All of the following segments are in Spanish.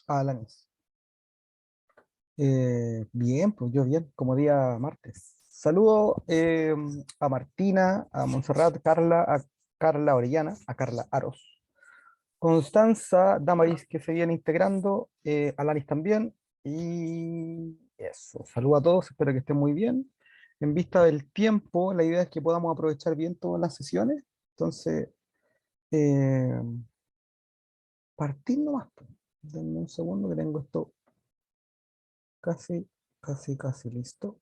Alanis. Bien, pues yo bien, como día martes. Saludo a Martina, a Montserrat, a Carla Orellana, a Carla Aros, Constanza, Damaris que se viene integrando, Alanis también, y eso. Saludo a todos, espero que estén muy bien. En vista del tiempo, la idea es que podamos aprovechar bien todas las sesiones, entonces, eh, partir nomás, pues. Denme un segundo que tengo esto casi, casi listo.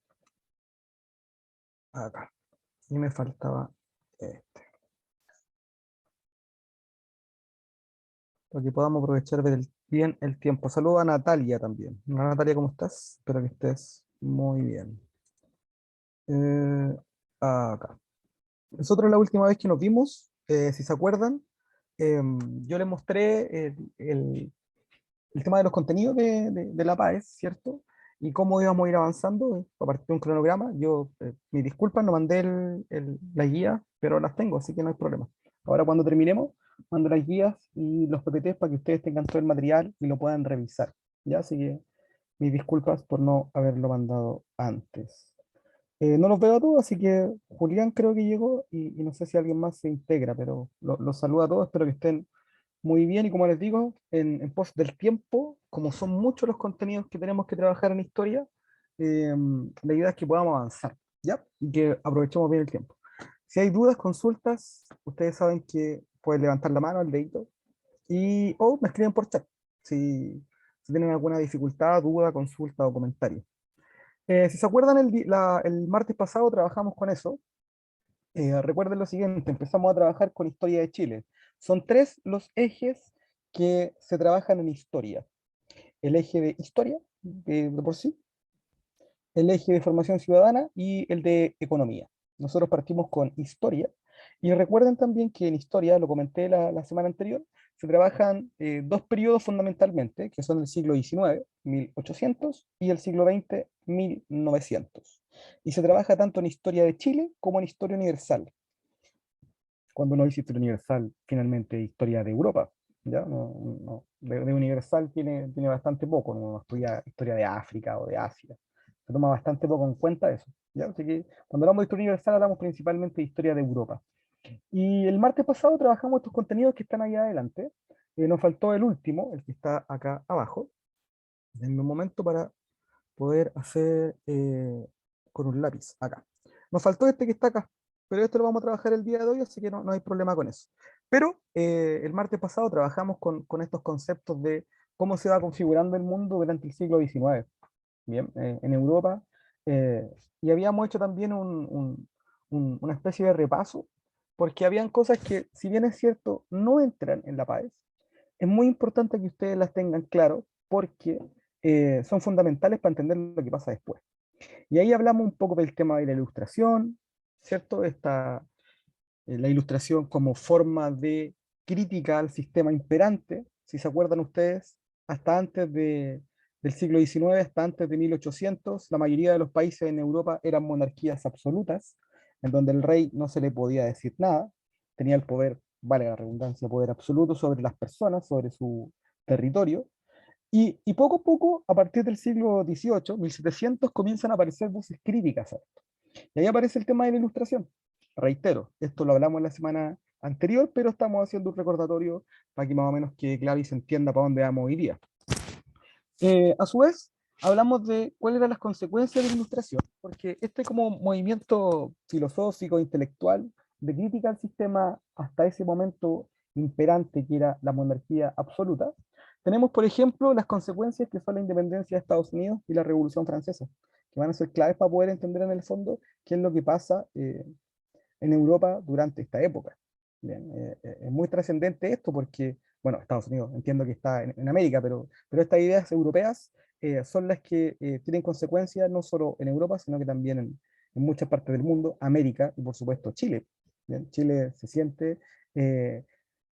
Acá. Y me faltaba este. Para que podamos aprovechar bien el tiempo. Saludo a Natalia también. Hola, Natalia, ¿cómo estás? Espero que estés muy bien. Eh, Acá. Nosotros la última vez que nos vimos, si se acuerdan, yo les mostré el tema de los contenidos de la PAES, ¿cierto? Y cómo íbamos a ir avanzando a partir de un cronograma. Yo, mis disculpas, no mandé la guía, pero las tengo, así que no hay problema. Ahora cuando terminemos, mando las guías y los PPTs para que ustedes tengan todo el material y lo puedan revisar. ¿Ya? Así que mis disculpas por no haberlo mandado antes. No los veo a todos, así que Julián creo que llegó y no sé si alguien más se integra, pero los saludo a todos, espero que estén muy bien. Y como les digo, en pos del tiempo, como son muchos los contenidos que tenemos que trabajar en historia, la idea es que podamos avanzar, ¿ya? Y que aprovechemos bien el tiempo. Si hay dudas, consultas, ustedes saben que pueden levantar la mano, el dedito, o me escriben por chat, si tienen alguna dificultad, duda, consulta o comentario. Si se acuerdan, el martes pasado trabajamos con eso. Recuerden lo siguiente, empezamos a trabajar con historia de Chile. Son tres los ejes que se trabajan en historia. El eje de historia, de por sí, el eje de formación ciudadana y el de economía. Nosotros partimos con historia. Y recuerden también que en historia, lo comenté la semana anterior, se trabajan dos periodos fundamentalmente, que son el siglo XIX, 1800, y el siglo XX, 1900. Y se trabaja tanto en historia de Chile como en historia universal. Cuando uno dice historia universal, finalmente historia de Europa, ¿ya? De universal tiene bastante poco, no estudia historia de África o de Asia, se toma bastante poco en cuenta eso, ¿ya? Así que cuando hablamos de historia universal hablamos principalmente de historia de Europa. Y el martes pasado trabajamos estos contenidos que están ahí adelante. Nos faltó el último, el que está acá abajo. Denme un momento para poder hacer con un lápiz acá. Nos faltó este que está acá, pero esto lo vamos a trabajar el día de hoy, así que no hay problema con eso. Pero el martes pasado trabajamos con estos conceptos de cómo se va configurando el mundo durante el siglo XIX, bien, en Europa, eh, y habíamos hecho también una especie de repaso, porque habían cosas que, si bien es cierto, no entran en la PAES, es muy importante que ustedes las tengan claro, porque son fundamentales para entender lo que pasa después. Y ahí hablamos un poco del tema de la ilustración, ¿cierto? La ilustración como forma de crítica al sistema imperante, si se acuerdan ustedes, hasta antes del siglo XIX, hasta antes de 1800, la mayoría de los países en Europa eran monarquías absolutas, en donde el rey no se le podía decir nada, tenía el poder, vale la redundancia, poder absoluto sobre las personas, sobre su territorio, y poco a poco, a partir del siglo XVIII, 1700, comienzan a aparecer voces críticas a esto. Y ahí aparece el tema de la ilustración. Reitero, esto lo hablamos la semana anterior, pero estamos haciendo un recordatorio para que más o menos quede claro y se entienda para dónde vamos hoy día. A su vez, hablamos de cuáles eran las consecuencias de la ilustración, porque este como movimiento filosófico, intelectual, de crítica al sistema hasta ese momento imperante que era la monarquía absoluta, tenemos, por ejemplo, las consecuencias que son la independencia de Estados Unidos y la Revolución Francesa, que van a ser claves para poder entender en el fondo qué es lo que pasa en Europa durante esta época. Bien, es muy trascendente esto porque, bueno, Estados Unidos entiendo que está en América, pero estas ideas europeas son las que tienen consecuencias no solo en Europa, sino que también en muchas partes del mundo, América y por supuesto Chile. Bien, Chile se siente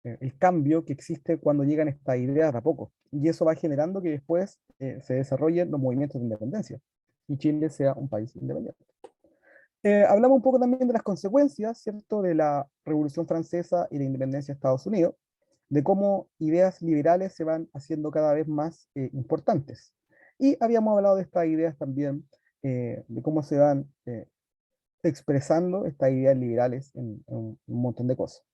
el cambio que existe cuando llegan estas ideas de a poco. Y eso va generando que después se desarrollen los movimientos de independencia y Chile sea un país independiente. Hablamos un poco también de las consecuencias, ¿cierto?, de la Revolución Francesa y la independencia de Estados Unidos. de cómo ideas liberales se van haciendo cada vez más importantes. Y habíamos hablado de estas ideas también, de cómo se van expresando estas ideas liberales en un montón de cosas.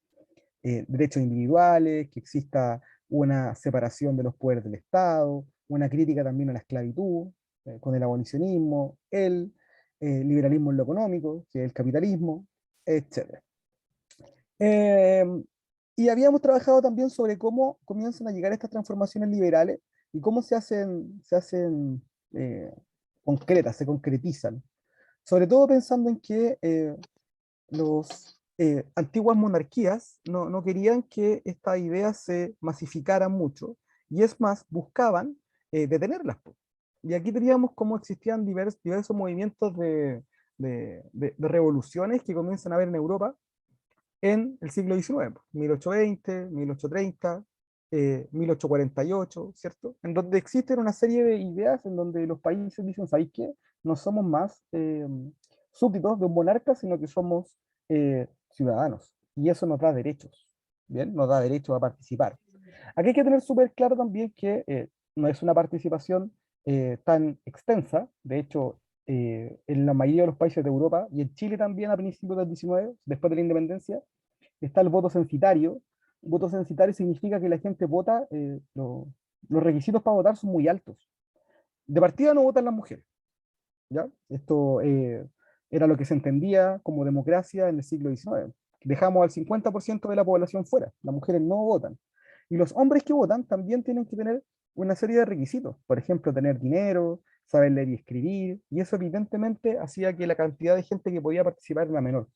Derechos individuales, que exista una separación de los poderes del Estado, una crítica también a la esclavitud, con el abolicionismo, el liberalismo en lo económico, que es el capitalismo, etc. Eh, y habíamos trabajado también sobre cómo comienzan a llegar estas transformaciones liberales y cómo se hacen eh, concretas, se concretizan. Sobre todo pensando en que los antiguas monarquías no querían que estas ideas se masificaran mucho, y es más, buscaban detenerlas, po. Y aquí teníamos cómo existían diversos movimientos de revoluciones que comienzan a haber en Europa en el siglo XIX, 1820, 1830, 1848, ¿cierto? En donde existen una serie de ideas en donde los países dicen, ¿sabéis qué? No somos más súbditos de un monarca, sino que somos ciudadanos. Y eso nos da derechos, ¿bien? Nos da derecho a participar. Aquí hay que tener súper claro también que no es una participación tan extensa. De hecho, en la mayoría de los países de Europa, y en Chile también a principios del 19, después de la independencia, está el voto censitario. Voto censitario significa que la gente vota, los requisitos para votar son muy altos. De partida no votan las mujeres, ¿ya? Esto era lo que se entendía como democracia en el siglo XIX. Dejamos al 50% de la población fuera, las mujeres no votan. Y los hombres que votan también tienen que tener una serie de requisitos, por ejemplo, tener dinero, saber leer y escribir, y eso evidentemente hacía que la cantidad de gente que podía participar era menor.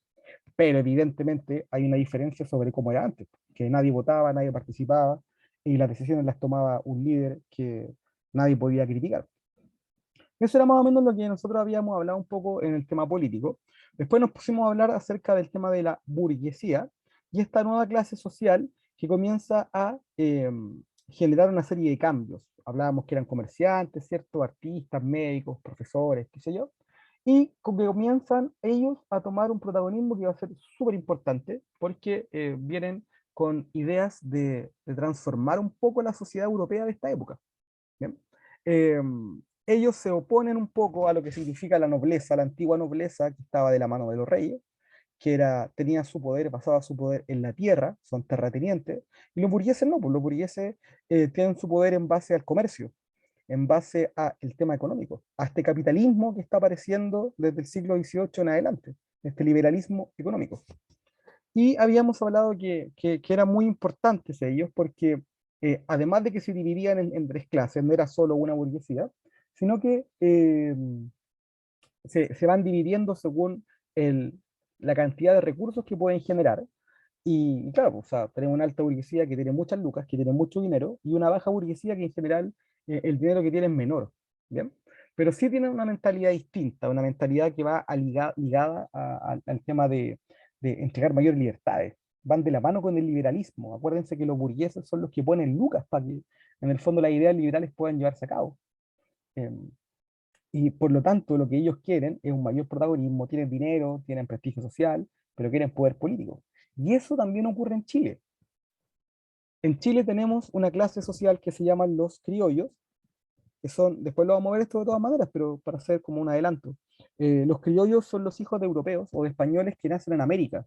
Pero evidentemente hay una diferencia sobre cómo era antes, que nadie votaba, nadie participaba, y las decisiones las tomaba un líder que nadie podía criticar. Eso era más o menos lo que nosotros habíamos hablado un poco en el tema político. Después nos pusimos a hablar acerca del tema de la burguesía y esta nueva clase social que comienza a generar una serie de cambios. Hablábamos que eran comerciantes, ¿cierto? Artistas, médicos, profesores, qué sé yo. Y que comienzan ellos a tomar un protagonismo que va a ser súper importante porque vienen con ideas de transformar un poco la sociedad europea de esta época. ¿Bien? Eh, Ellos se oponen un poco a lo que significa la nobleza, la antigua nobleza que estaba de la mano de los reyes, que tenía su poder, basaba su poder en la tierra, son terratenientes, y los burgueses no, pues los burgueses tienen su poder en base al comercio, en base al tema económico, a este capitalismo que está apareciendo desde el siglo XVIII en adelante, este liberalismo económico. Y habíamos hablado que eran muy importantes ellos porque además de que se dividían en tres clases, no era solo una burguesía, sino que se van dividiendo según la cantidad de recursos que pueden generar. Y claro, pues, o sea, tenemos una alta burguesía que tiene muchas lucas, que tiene mucho dinero, y una baja burguesía que en general el dinero que tiene es menor, ¿bien? Pero sí tienen una mentalidad distinta, una mentalidad que va ligada al tema de entregar mayores libertades. Van de la mano con el liberalismo. Acuérdense que los burgueses son los que ponen lucas para que, en el fondo, las ideas liberales puedan llevarse a cabo. Em, y por lo tanto, lo que ellos quieren es un mayor protagonismo. Tienen dinero, tienen prestigio social, pero quieren poder político. Y eso también ocurre en Chile. En Chile tenemos una clase social que se llaman los criollos, que son, después lo vamos a ver esto de todas maneras, pero para hacer como un adelanto. Los criollos son los hijos de europeos o de españoles que nacen en América.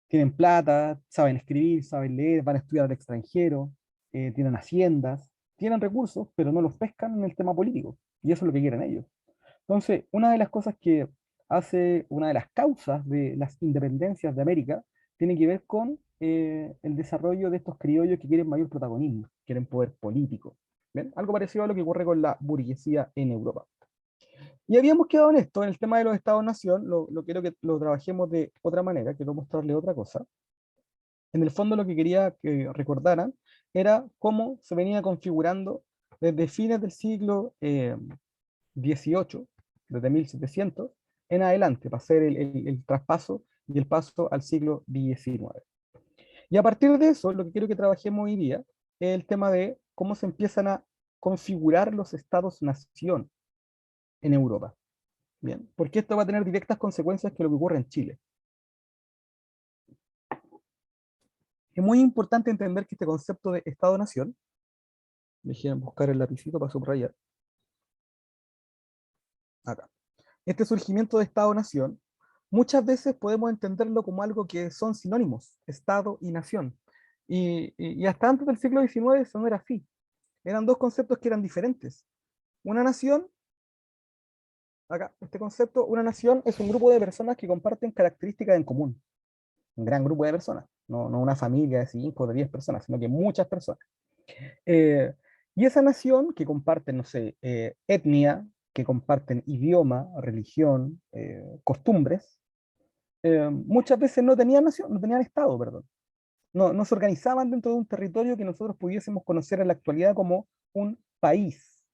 Tienen plata, saben escribir, saben leer, van a estudiar al extranjero, tienen haciendas, tienen recursos, pero no los pescan en el tema político. Y eso es lo que quieren ellos. Entonces, una de las cosas que hace, una de las causas de las independencias de América, tiene que ver con el desarrollo de estos criollos que quieren mayor protagonismo, quieren poder político. ¿Ven? Algo parecido a lo que ocurre con la burguesía en Europa. Y habíamos quedado en esto, en el tema de los estados-nación, lo quiero que lo trabajemos de otra manera, quiero mostrarle otra cosa. En el fondo lo que quería que recordaran era cómo se venía configurando desde fines del siglo XVIII, desde 1700, en adelante, para hacer el traspaso y el paso al siglo XIX. Y a partir de eso, lo que quiero que trabajemos hoy día es el tema de cómo se empiezan a configurar los estados-nación en Europa. Bien, porque esto va a tener directas consecuencias que lo que ocurre en Chile. Es muy importante entender que este concepto de Estado-Nación, déjenme buscar el lapicito para subrayar, acá. Este surgimiento de Estado-Nación, muchas veces podemos entenderlo como algo que son sinónimos, Estado y Nación. Y hasta antes del siglo XIX eso no era así. Eran dos conceptos que eran diferentes. Una nación, acá, este concepto, una nación es un grupo de personas que comparten características en común. Un gran grupo de personas, no una familia de 5 o de 10 personas, sino que muchas personas. Eh, y esa nación que comparten, no sé, etnia, que comparten idioma, religión, costumbres, muchas veces no tenían nación, no tenían Estado, perdón. No se organizaban dentro de un territorio que nosotros pudiésemos conocer en la actualidad como un país.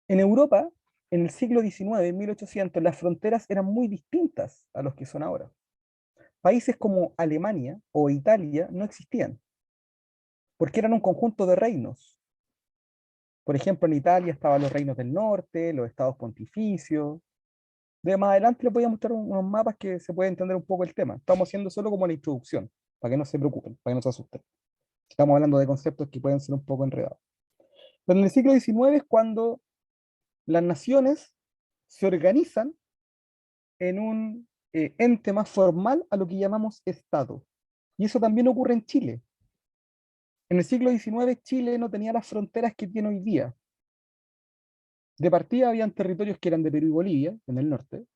En Europa, en el siglo XIX, en 1800, las fronteras eran muy distintas a los que son ahora. Países como Alemania o Italia no existían, porque eran un conjunto de reinos. Por ejemplo, en Italia estaban los reinos del norte, los estados pontificios. De más adelante les voy a mostrar unos mapas que se puede entender un poco el tema. Estamos haciendo solo como la introducción, para que no se preocupen, para que no se asusten. Estamos hablando de conceptos que pueden ser un poco enredados. Pero en el siglo XIX es cuando las naciones se organizan en un ente más formal a lo que llamamos Estado. Y eso también ocurre en Chile. En el siglo XIX Chile no tenía las fronteras que tiene hoy día. De partida habían territorios que eran de Perú y Bolivia, en el norte,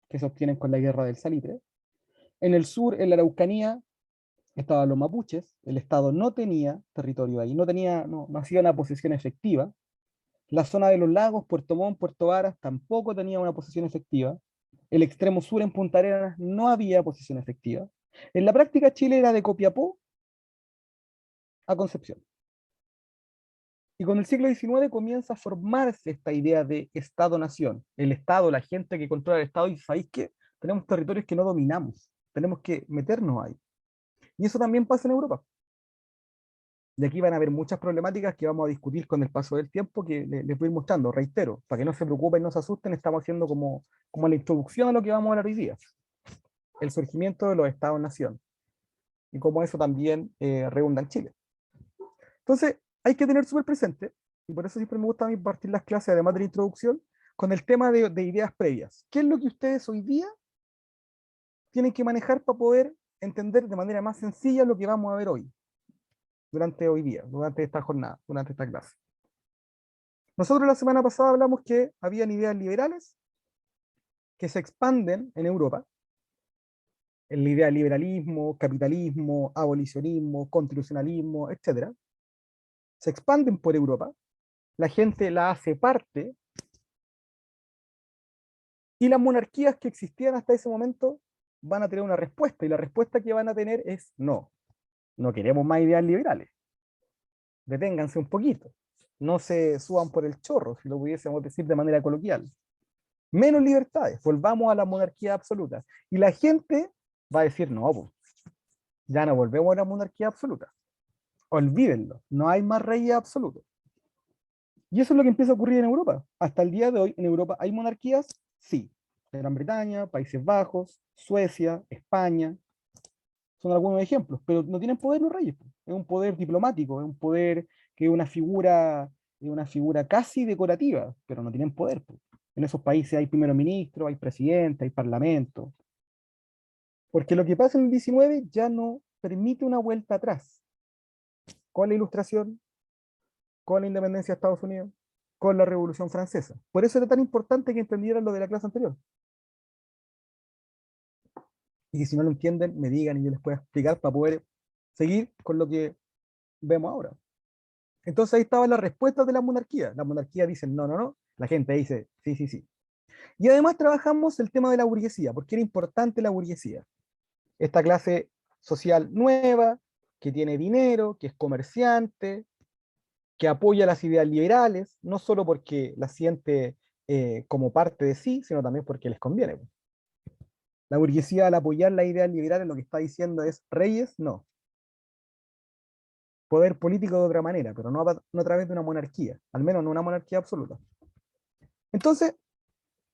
que se obtienen con la guerra del salitre. En el sur, en la Araucanía, estaban los mapuches. El Estado no tenía territorio ahí, no hacía una posesión efectiva. La zona de los lagos, Puerto Montt, Puerto Varas, tampoco tenía una posesión efectiva. El extremo sur en Punta Arenas no había posesión efectiva. En la práctica, Chile era de Copiapó a Concepción. Y con el siglo XIX comienza a formarse esta idea de Estado-Nación. El Estado, la gente que controla el Estado, y ¿sabéis qué? Tenemos territorios que no dominamos. Tenemos que meternos ahí. Y eso también pasa en Europa. Y aquí van a haber muchas problemáticas que vamos a discutir con el paso del tiempo que les voy mostrando. Reitero, para que no se preocupen, no se asusten, estamos haciendo como la introducción a lo que vamos a hablar hoy día. El surgimiento de los Estados-Nación. Y cómo eso también redunda en Chile. Entonces, hay que tener súper presente, y por eso siempre me gusta a mí partir las clases, además de la introducción, con el tema de ideas previas. ¿Qué es lo que ustedes hoy día tienen que manejar para poder entender de manera más sencilla lo que vamos a ver hoy, durante hoy día, durante esta jornada, durante esta clase? Nosotros la semana pasada hablamos que habían ideas liberales que se expanden en Europa, en la idea de liberalismo, capitalismo, abolicionismo, constitucionalismo, etcétera. Se expanden por Europa, la gente la hace parte, y las monarquías que existían hasta ese momento van a tener una respuesta, y la respuesta que van a tener es no, no queremos más ideas liberales, deténganse un poquito, no se suban por el chorro, si lo pudiésemos decir de manera coloquial. Menos libertades, volvamos a la monarquía absoluta. Y la gente va a decir, no, pues, ya no volvemos a la monarquía absoluta. Olvídenlo, no hay más reyes absolutos. Y eso es lo que empieza a ocurrir en Europa. Hasta el día de hoy, en Europa, ¿hay monarquías? Sí. Gran Bretaña, Países Bajos, Suecia, España, son algunos ejemplos, pero no tienen poder los reyes. Es un poder diplomático, es un poder que es una figura casi decorativa, pero no tienen poder. En esos países hay primer ministro, hay presidente, hay parlamento. Porque lo que pasa en el 19 ya no permite una vuelta atrás. Con la Ilustración, con la independencia de Estados Unidos, con la Revolución Francesa. Por eso era tan importante que entendieran lo de la clase anterior. Y que si no lo entienden, me digan y yo les pueda explicar para poder seguir con lo que vemos ahora. Entonces ahí estaba la respuesta de la monarquía. La monarquía dice no, no, no. La gente dice sí, sí, sí. Y además trabajamos el tema de la burguesía, porque era importante la burguesía. Esta clase social nueva, que tiene dinero, que es comerciante, que apoya las ideas liberales, no solo porque las siente como parte de sí, sino también porque les conviene. La burguesía, al apoyar las ideas liberales, lo que está diciendo es reyes, no. Poder político de otra manera, pero no a través de una monarquía, al menos no una monarquía absoluta. Entonces,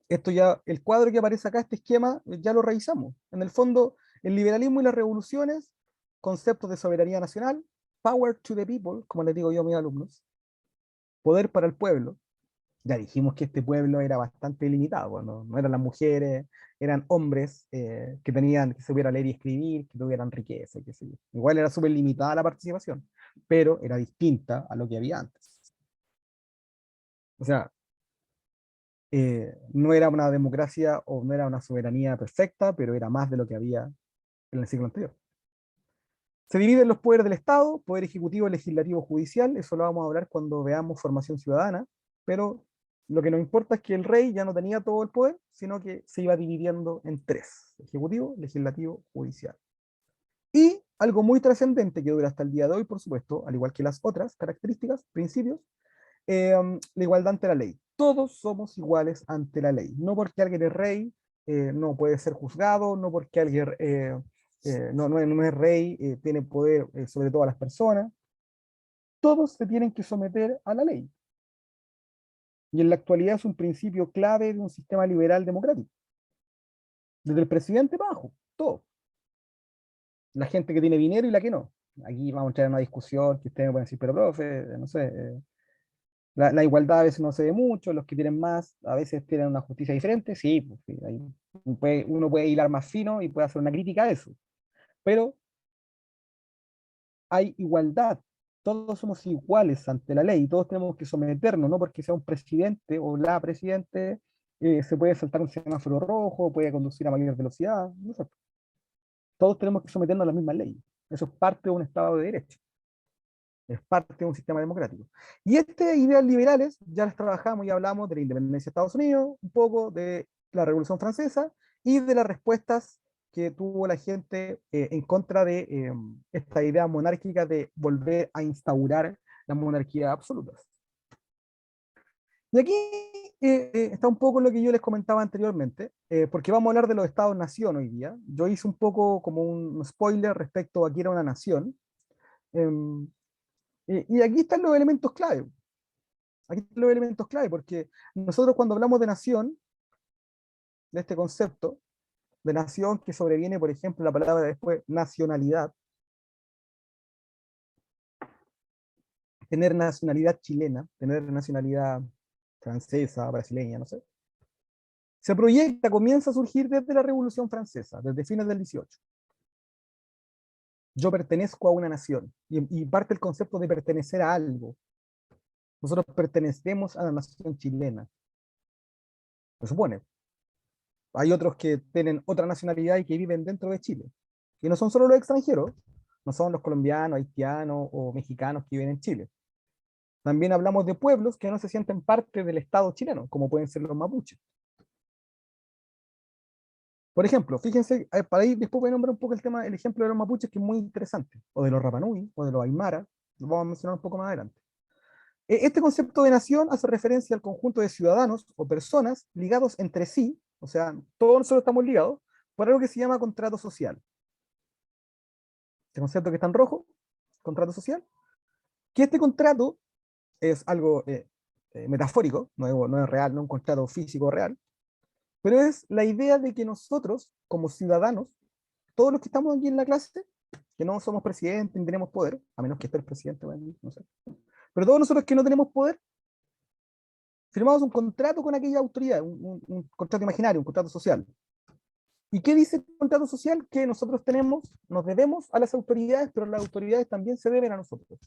esto ya, el cuadro que aparece acá, este esquema, ya lo revisamos. En el fondo, el liberalismo y las revoluciones conceptos de soberanía nacional, power to the people, como les digo yo a mis alumnos, poder para el pueblo. Ya dijimos que este pueblo era bastante limitado, bueno, no eran las mujeres, eran hombres que tenían, que supieran leer y escribir, que tuvieran riqueza, qué sé yo. Igual era súper limitada la participación, pero era distinta a lo que había antes. O sea, no era una democracia o no era una soberanía perfecta, pero era más de lo que había en el siglo anterior. Se dividen los poderes del Estado, poder ejecutivo, legislativo, judicial, eso lo vamos a hablar cuando veamos formación ciudadana, pero lo que nos importa es que el rey ya no tenía todo el poder, sino que se iba dividiendo en tres: ejecutivo, legislativo, judicial. Y algo muy trascendente que dura hasta el día de hoy, por supuesto, al igual que las otras características, principios, la igualdad ante la ley. Todos somos iguales ante la ley. No porque alguien es rey, no puede ser juzgado, no porque alguien no es rey, tiene poder sobre todas las personas. Todos se tienen que someter a la ley. Y en la actualidad es un principio clave de un sistema liberal democrático. Desde el presidente para abajo, todo. La gente que tiene dinero y la que no. Aquí vamos a entrar en una discusión que ustedes me pueden decir, pero profe, no sé, la igualdad a veces no se ve mucho, los que tienen más a veces tienen una justicia diferente, sí, pues, sí, uno puede hilar más fino y puede hacer una crítica a eso, pero hay igualdad, todos somos iguales ante la ley, todos tenemos que someternos, no porque sea un presidente o la presidente se puede saltar un semáforo rojo, puede conducir a mayor velocidad, no sé. Todos tenemos que someternos a la misma ley, eso es parte de un Estado de Derecho. Es parte de un sistema democrático. Y estas ideas liberales ya las trabajamos y hablamos de la independencia de Estados Unidos, un poco de la Revolución Francesa y de las respuestas que tuvo la gente en contra de esta idea monárquica de volver a instaurar la monarquía absoluta. Y aquí está un poco lo que yo les comentaba anteriormente, porque vamos a hablar de los estados-nación hoy día. Yo hice un poco como un spoiler respecto a que era una nación. em, y aquí están los elementos clave. Aquí están los elementos clave, porque nosotros cuando hablamos de nación, de este concepto, de nación que sobreviene, por ejemplo, la palabra después nacionalidad, tener nacionalidad chilena, tener nacionalidad francesa, brasileña, no sé, se proyecta, comienza a surgir desde la Revolución Francesa, desde fines del 18. Yo pertenezco a una nación, y parte el concepto de pertenecer a algo. Nosotros pertenecemos a la nación chilena, se supone. Hay otros que tienen otra nacionalidad y que viven dentro de Chile. Y no son solo los extranjeros, no son los colombianos, haitianos o mexicanos que viven en Chile. También hablamos de pueblos que no se sienten parte del Estado chileno, como pueden ser los mapuches. Por ejemplo, fíjense, para ir después voy a nombrar un poco el tema, el ejemplo de los mapuches, que es muy interesante, o de los Rapanui, o de los Aymara, lo vamos a mencionar un poco más adelante. Este concepto de nación hace referencia al conjunto de ciudadanos o personas ligados entre sí, o sea, todos nosotros estamos ligados, por algo que se llama contrato social. Este concepto que está en rojo, contrato social, que este contrato es algo metafórico, no es real, no es un contrato físico real, pero es la idea de que nosotros, como ciudadanos, todos los que estamos aquí en la clase, que no somos presidentes ni tenemos poder, a menos que esté el presidente, bueno, no sé, pero todos nosotros que no tenemos poder, firmamos un contrato con aquella autoridad, un contrato imaginario, un contrato social. ¿Y qué dice el contrato social? Que nosotros nos debemos a las autoridades, pero las autoridades también se deben a nosotros.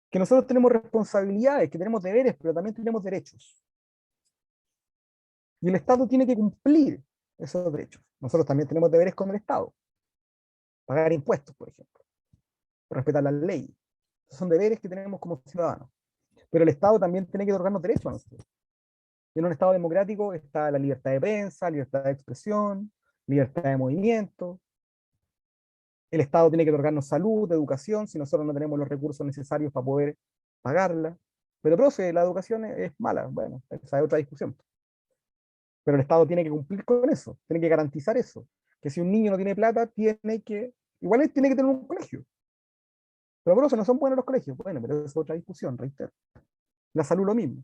Que nosotros tenemos responsabilidades, que tenemos deberes, pero también tenemos derechos. Y el Estado tiene que cumplir esos derechos. Nosotros también tenemos deberes con el Estado. Pagar impuestos, por ejemplo. Respetar las leyes. Esos son deberes que tenemos como ciudadanos. Pero el Estado también tiene que otorgarnos derechos a nosotros. Y en un Estado democrático está la libertad de prensa, libertad de expresión, libertad de movimiento. El Estado tiene que otorgarnos salud, educación, si nosotros no tenemos los recursos necesarios para poder pagarla. Pero, profe, la educación es mala. Bueno, esa es otra discusión. Pero el Estado tiene que cumplir con eso, tiene que garantizar eso. Que si un niño no tiene plata, igual tiene que tener un colegio. Pero, profe, no son buenos los colegios. Bueno, pero es otra discusión, reitero. La salud lo mismo.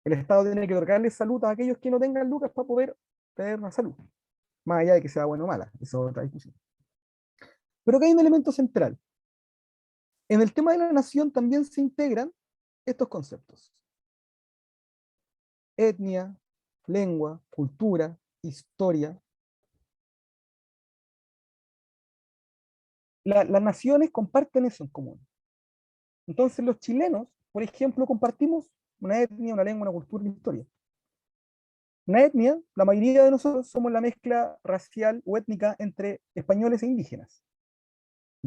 El Estado tiene que otorgarle salud a aquellos que no tengan lucas para poder tener una salud. Más allá de que sea buena o mala, eso es otra discusión. Pero que hay un elemento central. En el tema de la nación también se integran estos conceptos: etnia, lengua, cultura, historia. Las naciones comparten eso en común. Entonces los chilenos, por ejemplo, compartimos una etnia, una lengua, una cultura, una historia. Una etnia, la mayoría de nosotros somos la mezcla racial o étnica entre españoles e indígenas.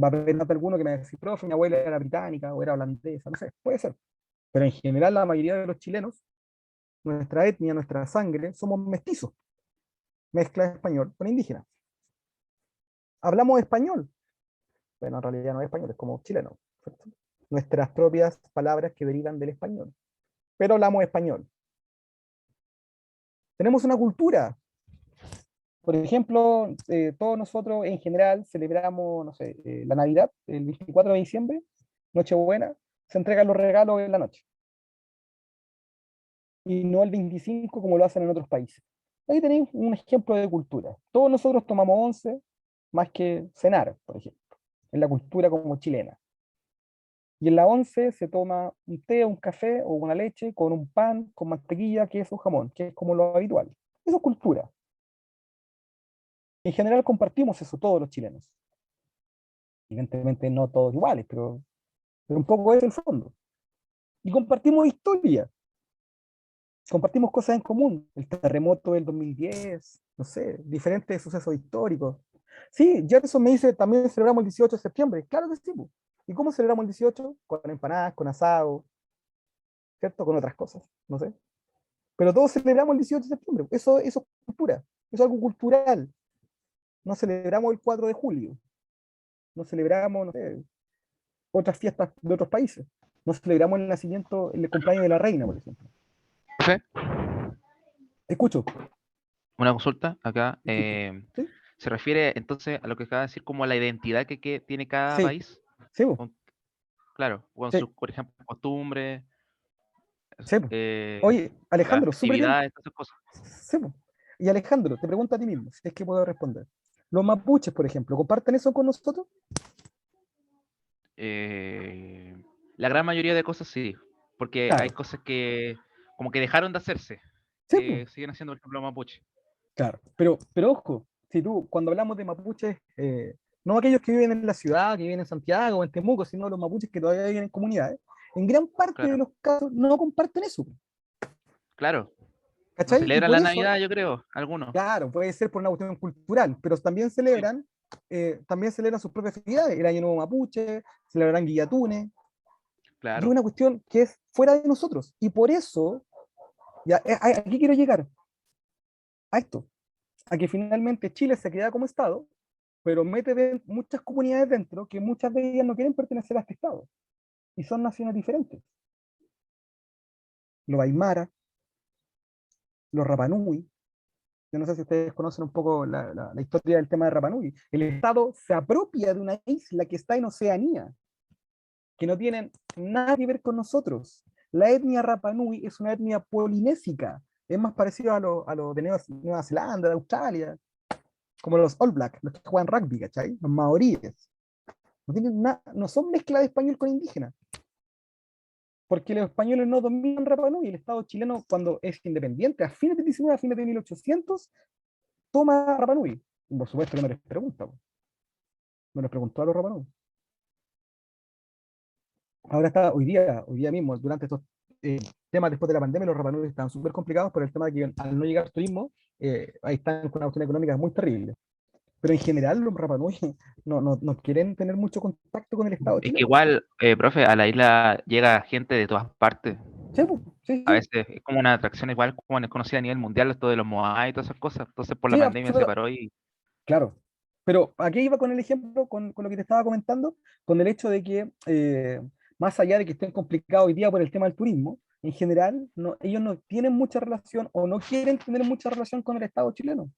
Va a haber alguno que me va a decir, profe, mi abuela era británica o era holandesa, no sé, puede ser. Pero en general la mayoría de los chilenos, nuestra etnia, nuestra sangre, somos mestizos, mezcla de español con indígena. Hablamos español, bueno, en realidad no es español, es como chileno, ¿cierto? Nuestras propias palabras que derivan del español, pero hablamos español. Tenemos una cultura. Por ejemplo, todos nosotros en general celebramos, no sé, la Navidad, el 24 de diciembre, Nochebuena, se entregan los regalos en la noche. Y no el 25 como lo hacen en otros países. Ahí tenéis un ejemplo de cultura. Todos nosotros tomamos once más que cenar, por ejemplo, en la cultura como chilena. Y en la once se toma un té, un café o una leche con un pan, con mantequilla, queso, jamón, que es como lo habitual. Eso es cultura. En general compartimos eso todos los chilenos. Evidentemente no todos iguales, pero un poco es el fondo. Y compartimos historia, compartimos cosas en común. El terremoto del 2010, no sé, diferentes sucesos históricos. Sí, Jefferson me dice, también celebramos el 18 de septiembre. Claro que sí. Po. ¿Y cómo celebramos el 18? Con empanadas, con asado, ¿cierto? Con otras cosas, no sé. Pero todos celebramos el 18 de septiembre. Eso es cultura, eso es algo cultural. No celebramos el 4 de julio, no celebramos, no sé, otras fiestas de otros países. No celebramos el nacimiento, el cumpleaños de la reina, por ejemplo. Profe, Te escucho, una consulta acá. te escucho. ¿Sí? ¿Se refiere entonces a lo que acaba de decir como la identidad que tiene cada Sí, país? sí, po, Con- claro, con sí, sus, por ejemplo, costumbres, sí, po. eh, Oye, las Alejandro, súper bien. festividades, todas esas cosas. Sí, po. Y Alejandro, te pregunto a ti mismo, si es que puedo responder. Los mapuches, por ejemplo, ¿comparten eso con nosotros? Eh, la gran mayoría de cosas sí, porque hay Claro, cosas que como que dejaron de hacerse, sí, po, que siguen haciendo, por ejemplo, mapuche. claro. Pero ojo, si tú, cuando hablamos de mapuches, no aquellos que viven en la ciudad, que viven en Santiago o en Temuco, sino los mapuches que todavía viven en comunidades, en gran parte de Claro, los casos no comparten eso, claro. No ¿cachai? Y celebran por la eso, Navidad, yo creo, algunos. claro, puede ser por una cuestión cultural, pero Sí, también celebran sus propias festividades, el Año Nuevo Mapuche, celebran Guillatunes, y es claro. una cuestión que es fuera de nosotros. Y por eso, aquí quiero llegar a esto, a que finalmente Chile se queda como Estado, pero muchas comunidades dentro que muchas de ellas no quieren pertenecer a este Estado, y son naciones diferentes. Los Aymara, los Rapanui, yo no sé si ustedes conocen un poco la historia del tema de Rapa Nui. El Estado se apropia de una isla que está en Oceanía, que no tienen nada que ver con nosotros. La etnia Rapa Nui es una etnia polinésica, es más parecido a lo de Nueva Zelanda, de Australia, como los All Blacks, los que juegan rugby, ¿cachai? Los maoríes. No son mezcla de español con indígena, porque los españoles no dominan Rapa Nui, el Estado chileno cuando es independiente, a fines de 19, a fines de 1800, toma Rapa Nui. Por supuesto que no les pregunta, no les preguntó a los Rapa Nui. Ahora está, hoy día mismo, durante estos temas después de la pandemia, los Rapa Nui están súper complicados por el tema de que al no llegar turismo, ahí están con una cuestión económica muy terrible. Pero en general los Rapa Nui no quieren tener mucho contacto con el Estado Es que chileno. igual, profe, a la isla llega gente de todas partes. Sí, po, sí, A sí, veces es como una atracción igual como es conocida a nivel mundial, esto de los Moai y todas esas cosas. Entonces por la sí, pandemia se absolutamente, paró y claro. Pero aquí iba con el ejemplo, con lo que te estaba comentando, con el hecho de que, más allá de que estén complicados hoy día por el tema del turismo, en general, ellos no tienen mucha relación o no quieren tener mucha relación con el Estado chileno.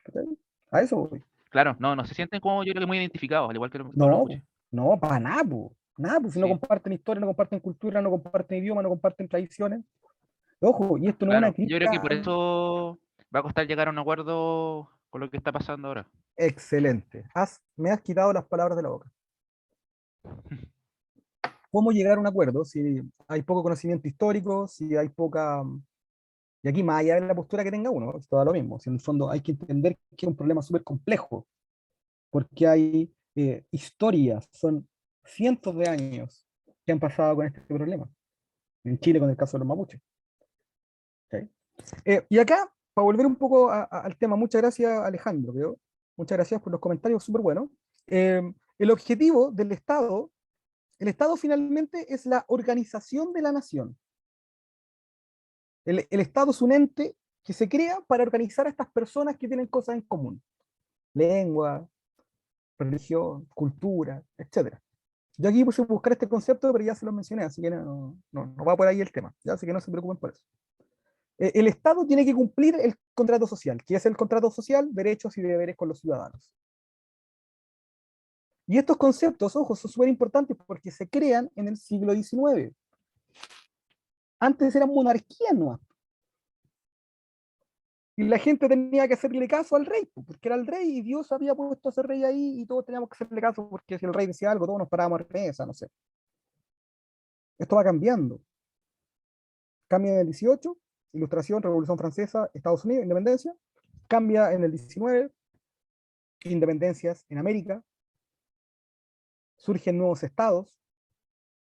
¿Cachai? A eso voy. claro, no se sienten como yo creo que muy identificados, al igual que con los No, mapuches. no, para nada, po. Nada, pues si no Sí, comparten historia, no comparten cultura, no comparten idioma, no comparten tradiciones. Ojo, y esto no es una claro. Yo creo que por crítica. eso va a costar llegar a un acuerdo con lo que está pasando ahora. Excelente. Me has quitado las palabras de la boca. ¿Cómo llegar a un acuerdo si hay poco conocimiento histórico, si hay poca... Y aquí, más allá de la postura que tenga uno, es todo lo mismo. Si en el fondo hay que entender que es un problema súper complejo, porque hay historias, son cientos de años que han pasado con este problema. En Chile con el caso de los mapuches. ¿Ok? Y acá, para volver un poco al tema, muchas gracias Alejandro, creo. Muchas gracias por los comentarios, súper buenos. El objetivo del Estado, el Estado finalmente es la organización de la nación. El Estado es un ente que se crea para organizar a estas personas que tienen cosas en común. Lengua, religión, cultura, etcétera. Yo aquí puse a buscar este concepto, pero ya se lo mencioné, así que no va por ahí el tema, ¿ya? Así que no se preocupen por eso. El Estado tiene que cumplir el contrato social. ¿Qué es el contrato social? Derechos y deberes con los ciudadanos. Y estos conceptos, ojo, son súper importantes porque se crean en el siglo XIX. Antes eran monarquías, ¿no? Y la gente tenía que hacerle caso al rey, porque era el rey y Dios había puesto a ese rey ahí y todos teníamos que hacerle caso porque si el rey decía algo, todos nos parábamos a mesa, no sé. Esto va cambiando. Cambia en el 18, Ilustración, Revolución Francesa, Estados Unidos, independencia. Cambia en el 19, independencias en América. Surgen nuevos estados,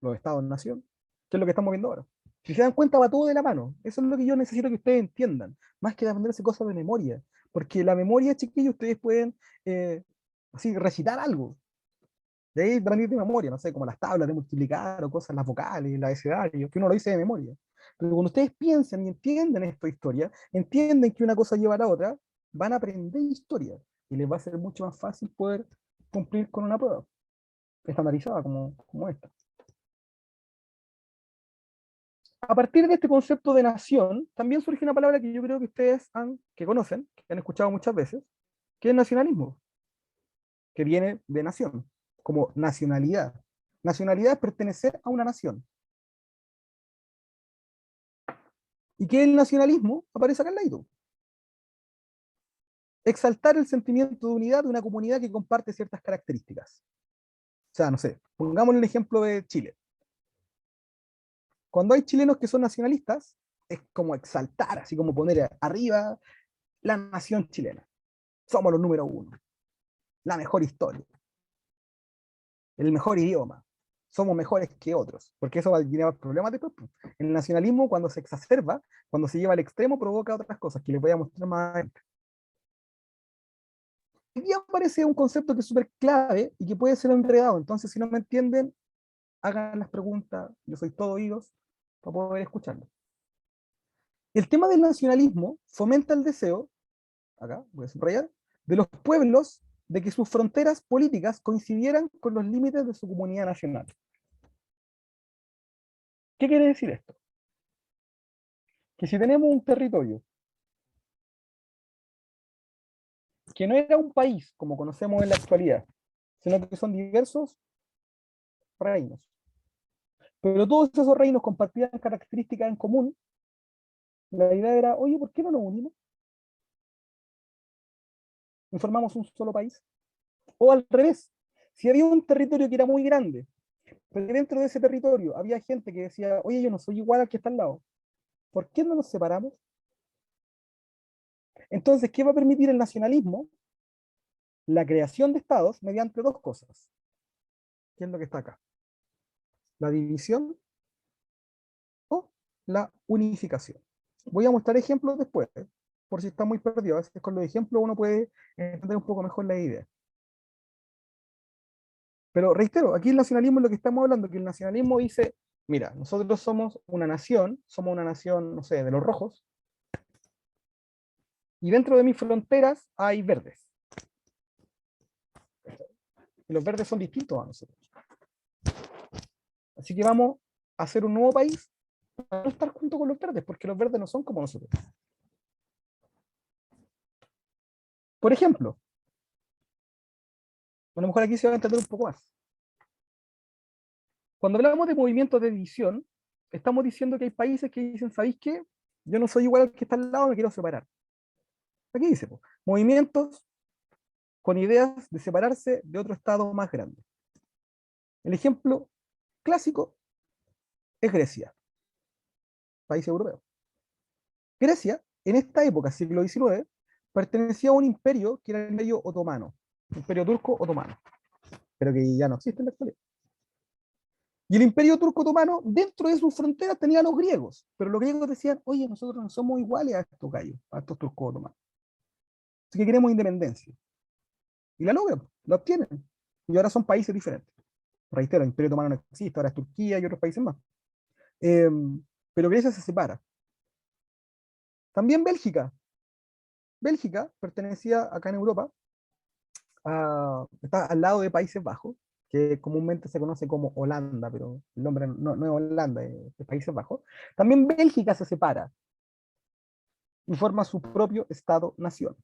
los estados-nación, que es lo que estamos viendo ahora. Si se dan cuenta, va todo de la mano. Eso es lo que yo necesito que ustedes entiendan, más que aprenderse cosas de memoria. Porque la memoria, chiquillos, ustedes pueden así recitar algo. De ahí aprender de memoria, no sé, como las tablas de multiplicar o cosas, las vocales, el abecedario, que uno lo dice de memoria. Pero cuando ustedes piensan y entienden esta historia, entienden que una cosa lleva a la otra, van a aprender historia y les va a ser mucho más fácil poder cumplir con una prueba estandarizada como esta. A partir de este concepto de nación, también surge una palabra que yo creo que ustedes que conocen, que han escuchado muchas veces, que es nacionalismo, que viene de nación, como nacionalidad. Nacionalidad es pertenecer a una nación. ¿Y qué es el nacionalismo? Aparece acá al lado. Exaltar el sentimiento de unidad de una comunidad que comparte ciertas características. O sea, no sé, pongamos el ejemplo de Chile. Cuando hay chilenos que son nacionalistas, es como exaltar, así como poner arriba la nación chilena. Somos los número uno, la mejor historia, el mejor idioma, somos mejores que otros, porque eso va a generar problemas después. El nacionalismo, cuando se exacerba, cuando se lleva al extremo, provoca otras cosas que les voy a mostrar más adelante. Aquí aparece un concepto que es súper clave y que puede ser enredado, entonces si no me entienden, hagan las preguntas, yo soy todo oídos para poder escucharlo. El tema del nacionalismo fomenta el deseo, acá voy a subrayar, de los pueblos de que sus fronteras políticas coincidieran con los límites de su comunidad nacional. ¿Qué quiere decir esto? Que si tenemos un territorio que no era un país como conocemos en la actualidad, sino que son diversos reinos, pero todos esos reinos compartían características en común, la idea era, oye, ¿por qué no nos unimos? ¿Formamos un solo país? O al revés, si había un territorio que era muy grande, pero dentro de ese territorio había gente que decía, oye, yo no soy igual al que está al lado, ¿por qué no nos separamos? Entonces, ¿qué va a permitir el nacionalismo? La creación de estados mediante dos cosas. ¿Qué es lo que está acá? La división o la unificación. Voy a mostrar ejemplos después, por si está muy perdido. A veces con los ejemplos uno puede entender un poco mejor la idea. Pero reitero, aquí el nacionalismo es lo que estamos hablando, que el nacionalismo dice, mira, nosotros somos una nación, no sé, de los rojos, y dentro de mis fronteras hay verdes. Y los verdes son distintos a nosotros. Así que vamos a hacer un nuevo país para no estar junto con los verdes, porque los verdes no son como nosotros. Por ejemplo, a lo mejor aquí se va a entender un poco más. Cuando hablamos de movimientos de división, estamos diciendo que hay países que dicen, ¿sabéis qué? Yo no soy igual al que está al lado, me quiero separar. Aquí dice, po, movimientos con ideas de separarse de otro estado más grande. El ejemplo clásico es Grecia, país europeo. Grecia, en esta época, siglo XIX, pertenecía a un imperio que era el imperio otomano, imperio turco otomano, pero que ya no existe en la actualidad. Y el imperio turco otomano, dentro de sus fronteras, tenía a los griegos, pero los griegos decían, oye, nosotros no somos iguales a estos gallos, a estos turcos otomanos. Así que queremos independencia. Y la logran, la obtienen. Y ahora son países diferentes. Reitero, el imperio otomano no existe, ahora es Turquía y otros países más. Eh, pero Grecia se separa. También Bélgica. Bélgica pertenecía acá en Europa, está al lado de Países Bajos, que comúnmente se conoce como Holanda, pero el nombre no es Holanda, es Países Bajos. También Bélgica se separa y forma su propio Estado-nación.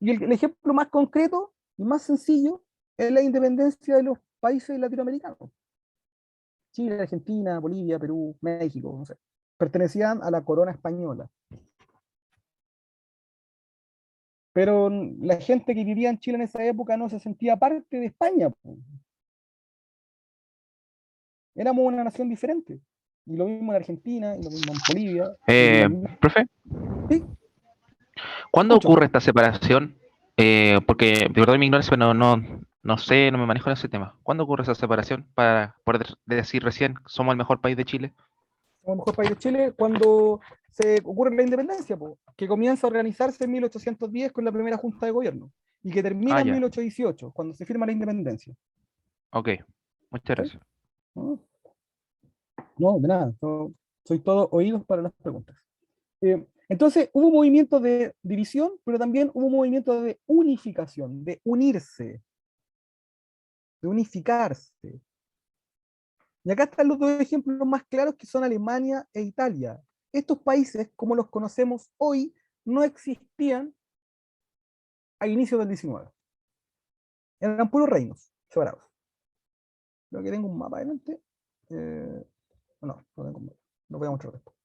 Y el ejemplo más concreto y más sencillo es la independencia de los países latinoamericanos. Chile, Argentina, Bolivia, Perú, México, no sé. Pertenecían a la corona española. Pero la gente que vivía en Chile en esa época no se sentía parte de España. Éramos una nación diferente. Y lo mismo en Argentina, y lo mismo en Bolivia, y lo mismo en... Profe, Sí, te ¿cuándo escucho. ocurre esta separación? Porque de verdad mi ignorancia, pero no sé, no me manejo en ese tema. ¿Cuándo ocurre esa separación para poder decir recién somos el mejor país de Chile? Somos el mejor país de Chile cuando se ocurre la independencia, que comienza a organizarse en 1810 con la primera junta de gobierno y que termina Ah, en ya, 1818, cuando se firma la independencia. ok, muchas ¿Sí? gracias. No, no, de nada. Soy todo oídos para las preguntas. Entonces, hubo movimiento de división, pero también hubo movimiento de unificación, de unirse, de unificarse. Y acá están los dos ejemplos más claros que son Alemania e Italia. Estos países, como los conocemos hoy, no existían a inicios del 19. Eran puros reinos separados. Creo que tengo un mapa adelante. No tengo un mapa. Lo voy a mostrar después.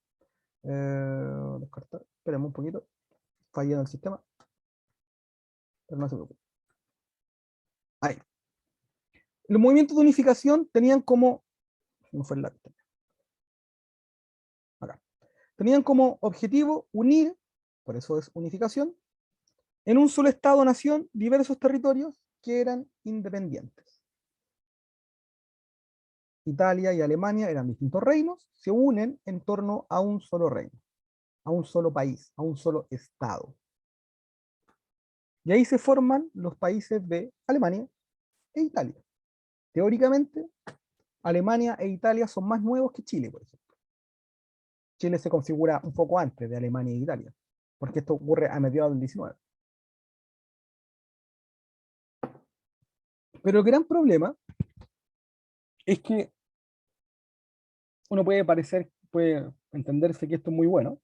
Descartar. Esperemos un poquito. Fallé en el sistema, pero no se preocupe. Ahí. Los movimientos de unificación tenían como... No fue el lápiz. Acá. Tenían como objetivo unir, por eso es unificación, en un solo Estado-nación diversos territorios que eran independientes. Italia y Alemania eran distintos reinos, se unen en torno a un solo reino, a un solo país, a un solo Estado. Y ahí se forman los países de Alemania e Italia. Teóricamente, Alemania e Italia son más nuevos que Chile, por ejemplo. Chile se configura un poco antes de Alemania e Italia, porque esto ocurre a mediados del 19. Pero el gran problema es que uno puede entenderse que esto es muy bueno,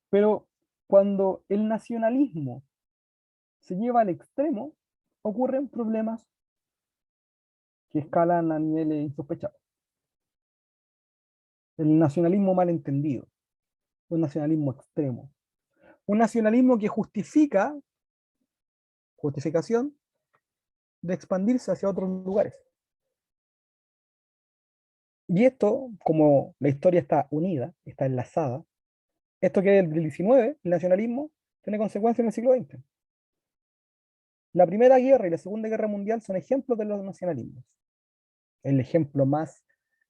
pero cuando el nacionalismo se lleva al extremo, ocurren problemas que escalan a niveles insospechados. El nacionalismo malentendido, un nacionalismo extremo, un nacionalismo que justificación de expandirse hacia otros lugares. Y esto, como la historia está unida, está enlazada, esto que es del 19, el nacionalismo, tiene consecuencias en el siglo XX. La Primera Guerra y la Segunda Guerra Mundial son ejemplos de los nacionalismos. El ejemplo más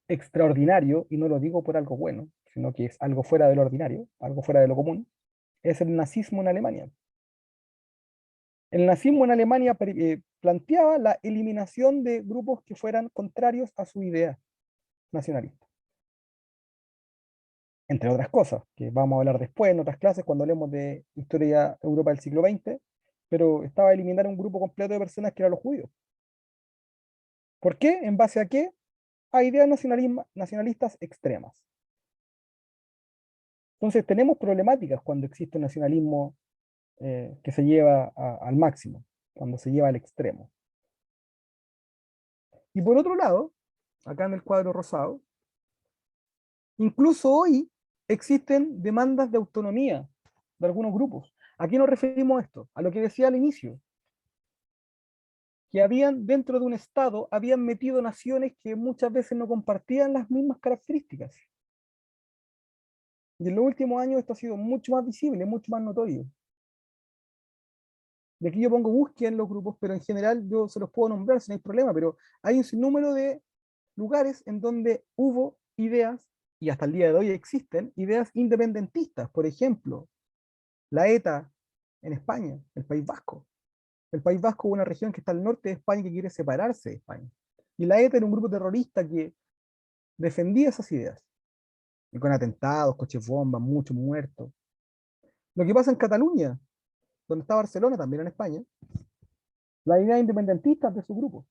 extraordinario, y no lo digo por algo bueno, sino que es algo fuera de lo ordinario, algo fuera de lo común, es el nazismo en Alemania. El nazismo en Alemania planteaba la eliminación de grupos que fueran contrarios a su idea nacionalista. Entre otras cosas, que vamos a hablar después en otras clases cuando hablemos de historia de Europa del siglo XX, pero estaba a eliminar un grupo completo de personas que eran los judíos. ¿Por qué? ¿En base a qué? A ideas nacionalistas extremas. Entonces tenemos problemáticas cuando existe un nacionalismo que se lleva al máximo, cuando se lleva al extremo. Y por otro lado, acá en el cuadro rosado, incluso hoy existen demandas de autonomía de algunos grupos. ¿A qué nos referimos a esto? A lo que decía al inicio, que habían dentro de un Estado, habían metido naciones que muchas veces no compartían las mismas características. Y en los últimos años esto ha sido mucho más visible, mucho más notorio. De aquí yo pongo búsqueda en los grupos, pero en general yo se los puedo nombrar si no hay problema, pero hay un sinnúmero de lugares en donde hubo ideas, y hasta el día de hoy existen, ideas independentistas. Por ejemplo, la ETA en España, el País Vasco. El País Vasco es una región que está al norte de España que quiere separarse de España. Y la ETA era un grupo terrorista que defendía esas ideas. Y con atentados, coches bombas, muchos muertos. Lo que pasa en Cataluña, donde está Barcelona, también en España, las ideas independentistas de su grupo.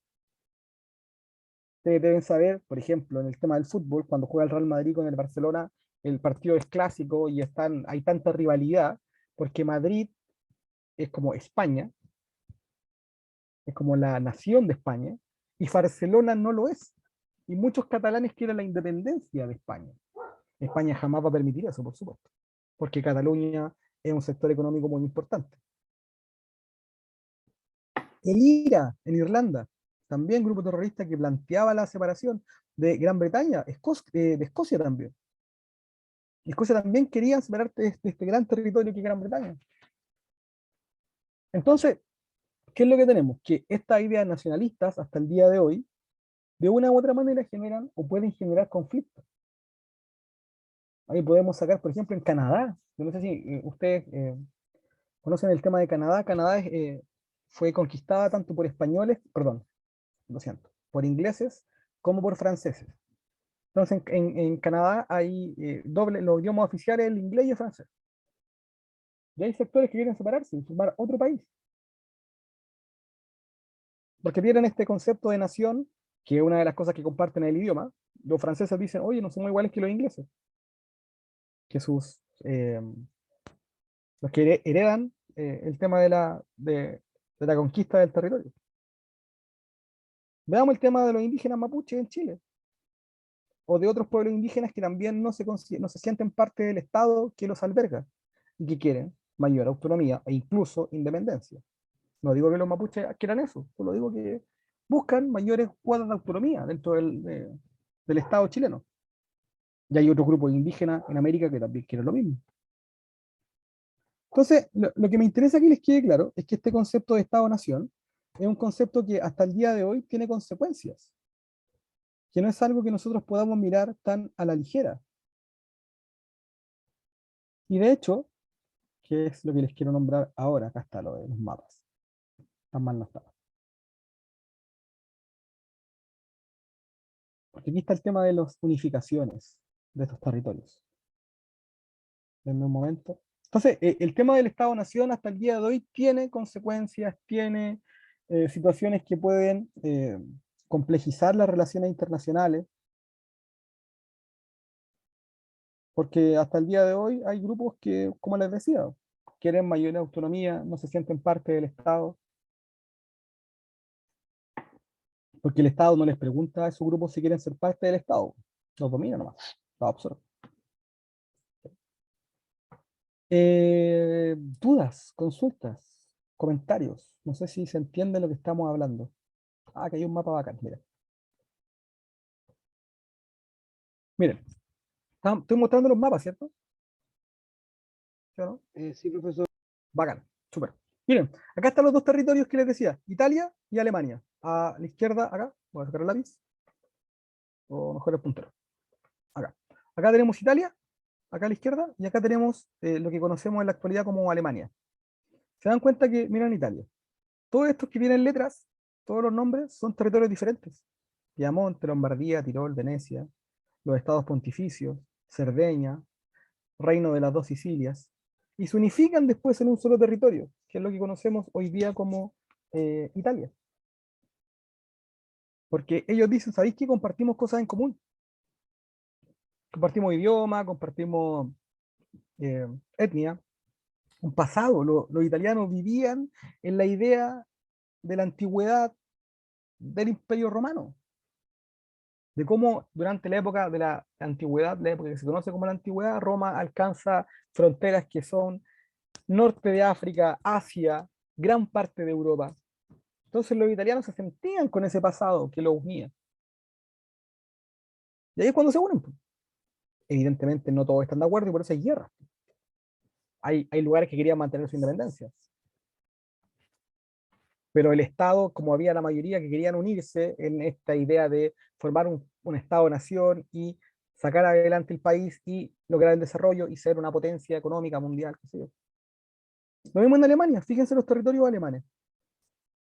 Ustedes deben saber, por ejemplo, en el tema del fútbol, cuando juega el Real Madrid con el Barcelona, el partido es clásico y hay tanta rivalidad, porque Madrid es como España, es como la nación de España, y Barcelona no lo es. Y muchos catalanes quieren la independencia de España. España jamás va a permitir eso, por supuesto, porque Cataluña es un sector económico muy importante. El IRA, en Irlanda, también grupo terrorista que planteaba la separación de Gran Bretaña, de Escocia también. Y Escocia también quería separar de este gran territorio que es Gran Bretaña. Entonces, ¿qué es lo que tenemos? Que estas ideas nacionalistas, hasta el día de hoy, de una u otra manera generan o pueden generar conflictos. Ahí podemos sacar, por ejemplo, en Canadá. Yo no sé si ustedes conocen el tema de Canadá. Canadá fue conquistada tanto por españoles, perdón, lo siento, por ingleses como por franceses. Entonces, en Canadá hay los idiomas oficiales, el inglés y el francés. Y hay sectores que quieren separarse y formar otro país, porque tienen este concepto de nación, que es una de las cosas que comparten el idioma. Los franceses dicen, oye, no somos iguales que los ingleses, que los que heredan el tema de la conquista del territorio. Veamos el tema de los indígenas mapuches en Chile, o de otros pueblos indígenas que también no se sienten parte del Estado que los alberga y que quieren mayor autonomía e incluso independencia. No digo que los mapuches quieran eso, solo digo que buscan mayores cuotas de autonomía dentro del Estado chileno. Y hay otros grupos indígenas en América que también quieren lo mismo. Entonces, lo que me interesa que les quede claro es que este concepto de Estado-Nación es un concepto que hasta el día de hoy tiene consecuencias, que no es algo que nosotros podamos mirar tan a la ligera. Y de hecho, que es lo que les quiero nombrar ahora, acá está lo de los mapas. Tan mal no está. Porque aquí está el tema de las unificaciones de estos territorios. Denme un momento. Entonces, el tema del Estado-Nación hasta el día de hoy tiene consecuencias, tiene situaciones que pueden complejizar las relaciones internacionales, porque hasta el día de hoy hay grupos que, como les decía, quieren mayor autonomía, no se sienten parte del Estado, porque el Estado no les pregunta a esos grupos si quieren ser parte del Estado, los domina nomás, Estado absurdo. Dudas, consultas, comentarios, no sé si se entiende lo que estamos hablando. Ah, que hay un mapa bacán, mira. Miren, estoy mostrando los mapas, ¿cierto? ¿Sí o no? Sí, profesor. Bacán, súper. Miren, acá están los dos territorios que les decía, Italia y Alemania. A la izquierda, acá, voy a sacar el lápiz, o mejor el puntero. Acá. Acá tenemos Italia, acá a la izquierda, y acá tenemos lo que conocemos en la actualidad como Alemania. Se dan cuenta que, miren Italia, todos estos que tienen letras, todos los nombres, son territorios diferentes. Piamonte, Lombardía, Tirol, Venecia, los estados pontificios, Cerdeña, Reino de las dos Sicilias, y se unifican después en un solo territorio, que es lo que conocemos hoy día como Italia. Porque ellos dicen, ¿sabéis que compartimos cosas en común? Compartimos idioma, compartimos eh, etnia, un pasado. Los italianos vivían en la idea de la antigüedad del Imperio Romano. de cómo durante la época de la antigüedad, la época que se conoce como la antigüedad, Roma alcanza fronteras que son norte de África, Asia, gran parte de Europa. Entonces los italianos se sentían con ese pasado que los unía. Y ahí es cuando se unen, pues. Evidentemente no todos están de acuerdo y por eso hay guerras. Hay lugares que querían mantener su independencia. Pero el Estado, como había la mayoría que querían unirse en esta idea de formar un Estado-nación y sacar adelante el país y lograr el desarrollo y ser una potencia económica mundial, qué sé yo. Lo mismo en Alemania, fíjense los territorios alemanes.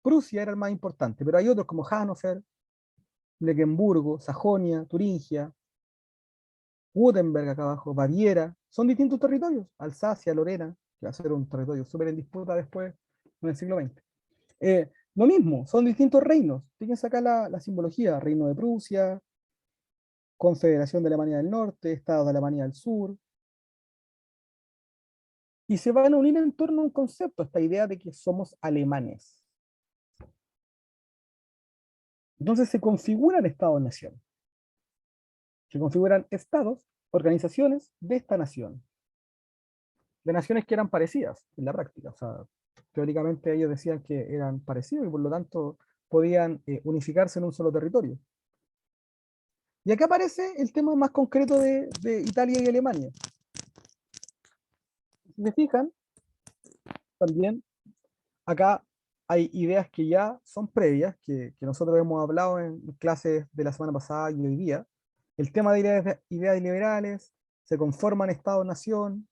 Prusia era el más importante, pero hay otros como Hannover, Mecklemburgo, Sajonia, Turingia, Württemberg acá abajo, Baviera, son distintos territorios. Alsacia, Lorena, que va a ser un territorio súper en disputa después en el siglo XX. Lo mismo, son distintos reinos. Fíjense acá la simbología: Reino de Prusia, Confederación de Alemania del Norte, Estado de Alemania del Sur. Y se van a unir en torno a un concepto, esta idea de que somos alemanes. Entonces se configuran estados-nación. Se configuran estados, organizaciones de esta nación. De naciones que eran parecidas en la práctica. O sea, teóricamente ellos decían que eran parecidos y por lo tanto podían unificarse en un solo territorio. Y acá aparece el tema más concreto de Italia y Alemania. Si se fijan, también acá hay ideas que ya son previas, que nosotros hemos hablado en clases de la semana pasada y hoy día. El tema de ideas liberales, se conforman Estado-nación.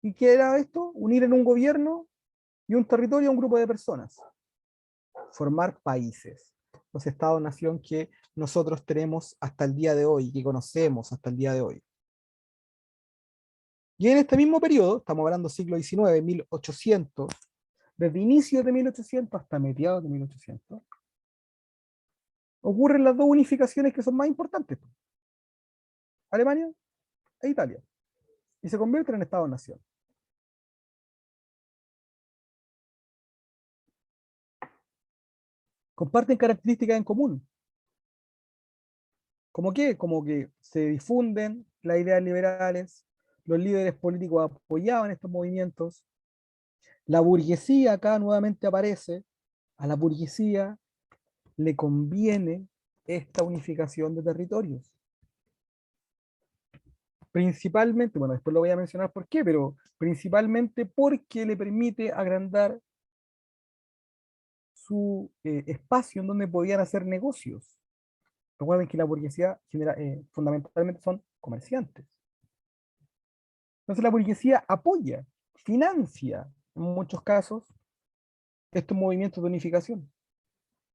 ¿Y qué era esto? Unir en un gobierno y un territorio a un grupo de personas. Formar países. Los Estados-nación que nosotros tenemos hasta el día de hoy, que conocemos hasta el día de hoy. Y en este mismo periodo, estamos hablando siglo XIX, 1800, desde inicios de 1800 hasta mediados de 1800, ocurren las dos unificaciones que son más importantes: Alemania e Italia, y se convierten en Estado-nación. Comparten características en común. ¿Cómo qué? Como que se difunden las ideas liberales, los líderes políticos apoyaban estos movimientos, la burguesía acá nuevamente aparece, a la burguesía le conviene esta unificación de territorios. Principalmente, bueno, después lo voy a mencionar por qué, pero principalmente porque le permite agrandar su espacio en donde podían hacer negocios. Recuerden que la burguesía fundamentalmente son comerciantes. Entonces la burguesía apoya, financia, en muchos casos, estos movimientos de unificación.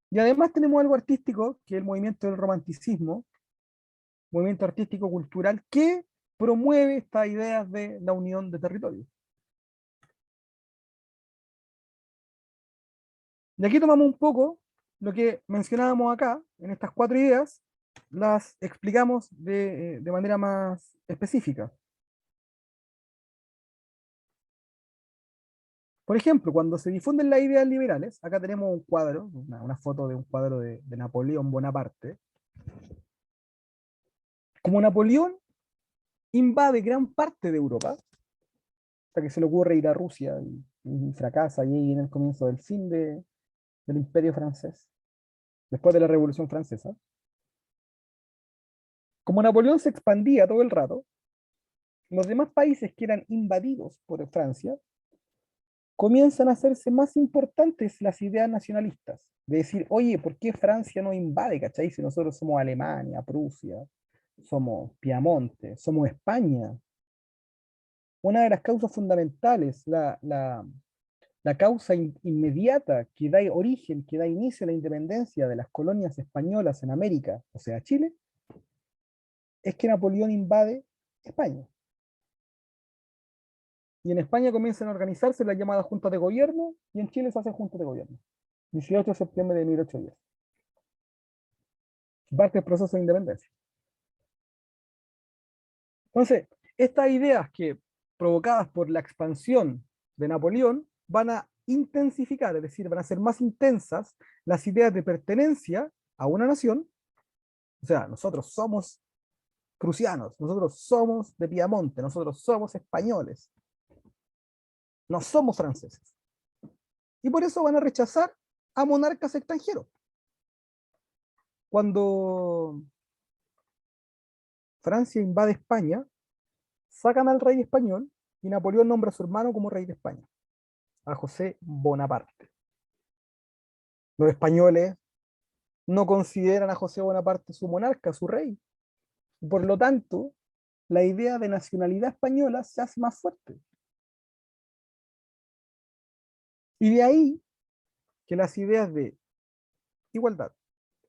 Y además tenemos algo artístico, que es el movimiento del romanticismo, movimiento artístico cultural, que promueve estas ideas de la unión de territorios. Y aquí tomamos un poco lo que mencionábamos acá, en estas cuatro ideas, las explicamos de manera más específica. Por ejemplo, cuando se difunden las ideas liberales, acá tenemos un cuadro, una foto de un cuadro de Napoleón Bonaparte. Como Napoleón invade gran parte de Europa, hasta que se le ocurre ir a Rusia y fracasa, y ahí viene el comienzo del fin del Imperio francés, después de la Revolución Francesa. Como Napoleón se expandía todo el rato, los demás países que eran invadidos por Francia comienzan a hacerse más importantes las ideas nacionalistas. De decir, oye, ¿por qué Francia no invade? ¿Cachai? Si nosotros somos Alemania, Prusia, somos Piamonte, somos España. Una de las causas fundamentales, la causa inmediata que da origen, que da inicio a la independencia de las colonias españolas en América, o sea, Chile, es que Napoleón invade España. Y en España comienzan a organizarse las llamadas juntas de gobierno, y en Chile se hacen juntas de gobierno. 18 de septiembre de 1810. Parte del proceso de independencia. Entonces, estas ideas que, provocadas por la expansión de Napoleón, van a intensificar, es decir, van a ser más intensas las ideas de pertenencia a una nación O sea, nosotros somos prusianos, nosotros somos de Piamonte, nosotros somos españoles, no somos franceses. Y por eso van a rechazar a monarcas extranjeros. Cuando Francia invade España, sacan al rey español y Napoleón nombra a su hermano como rey de España, a José Bonaparte. Los españoles no consideran a José Bonaparte su monarca, su rey. Y por lo tanto, la idea de nacionalidad española se hace más fuerte. Y de ahí que las ideas de igualdad,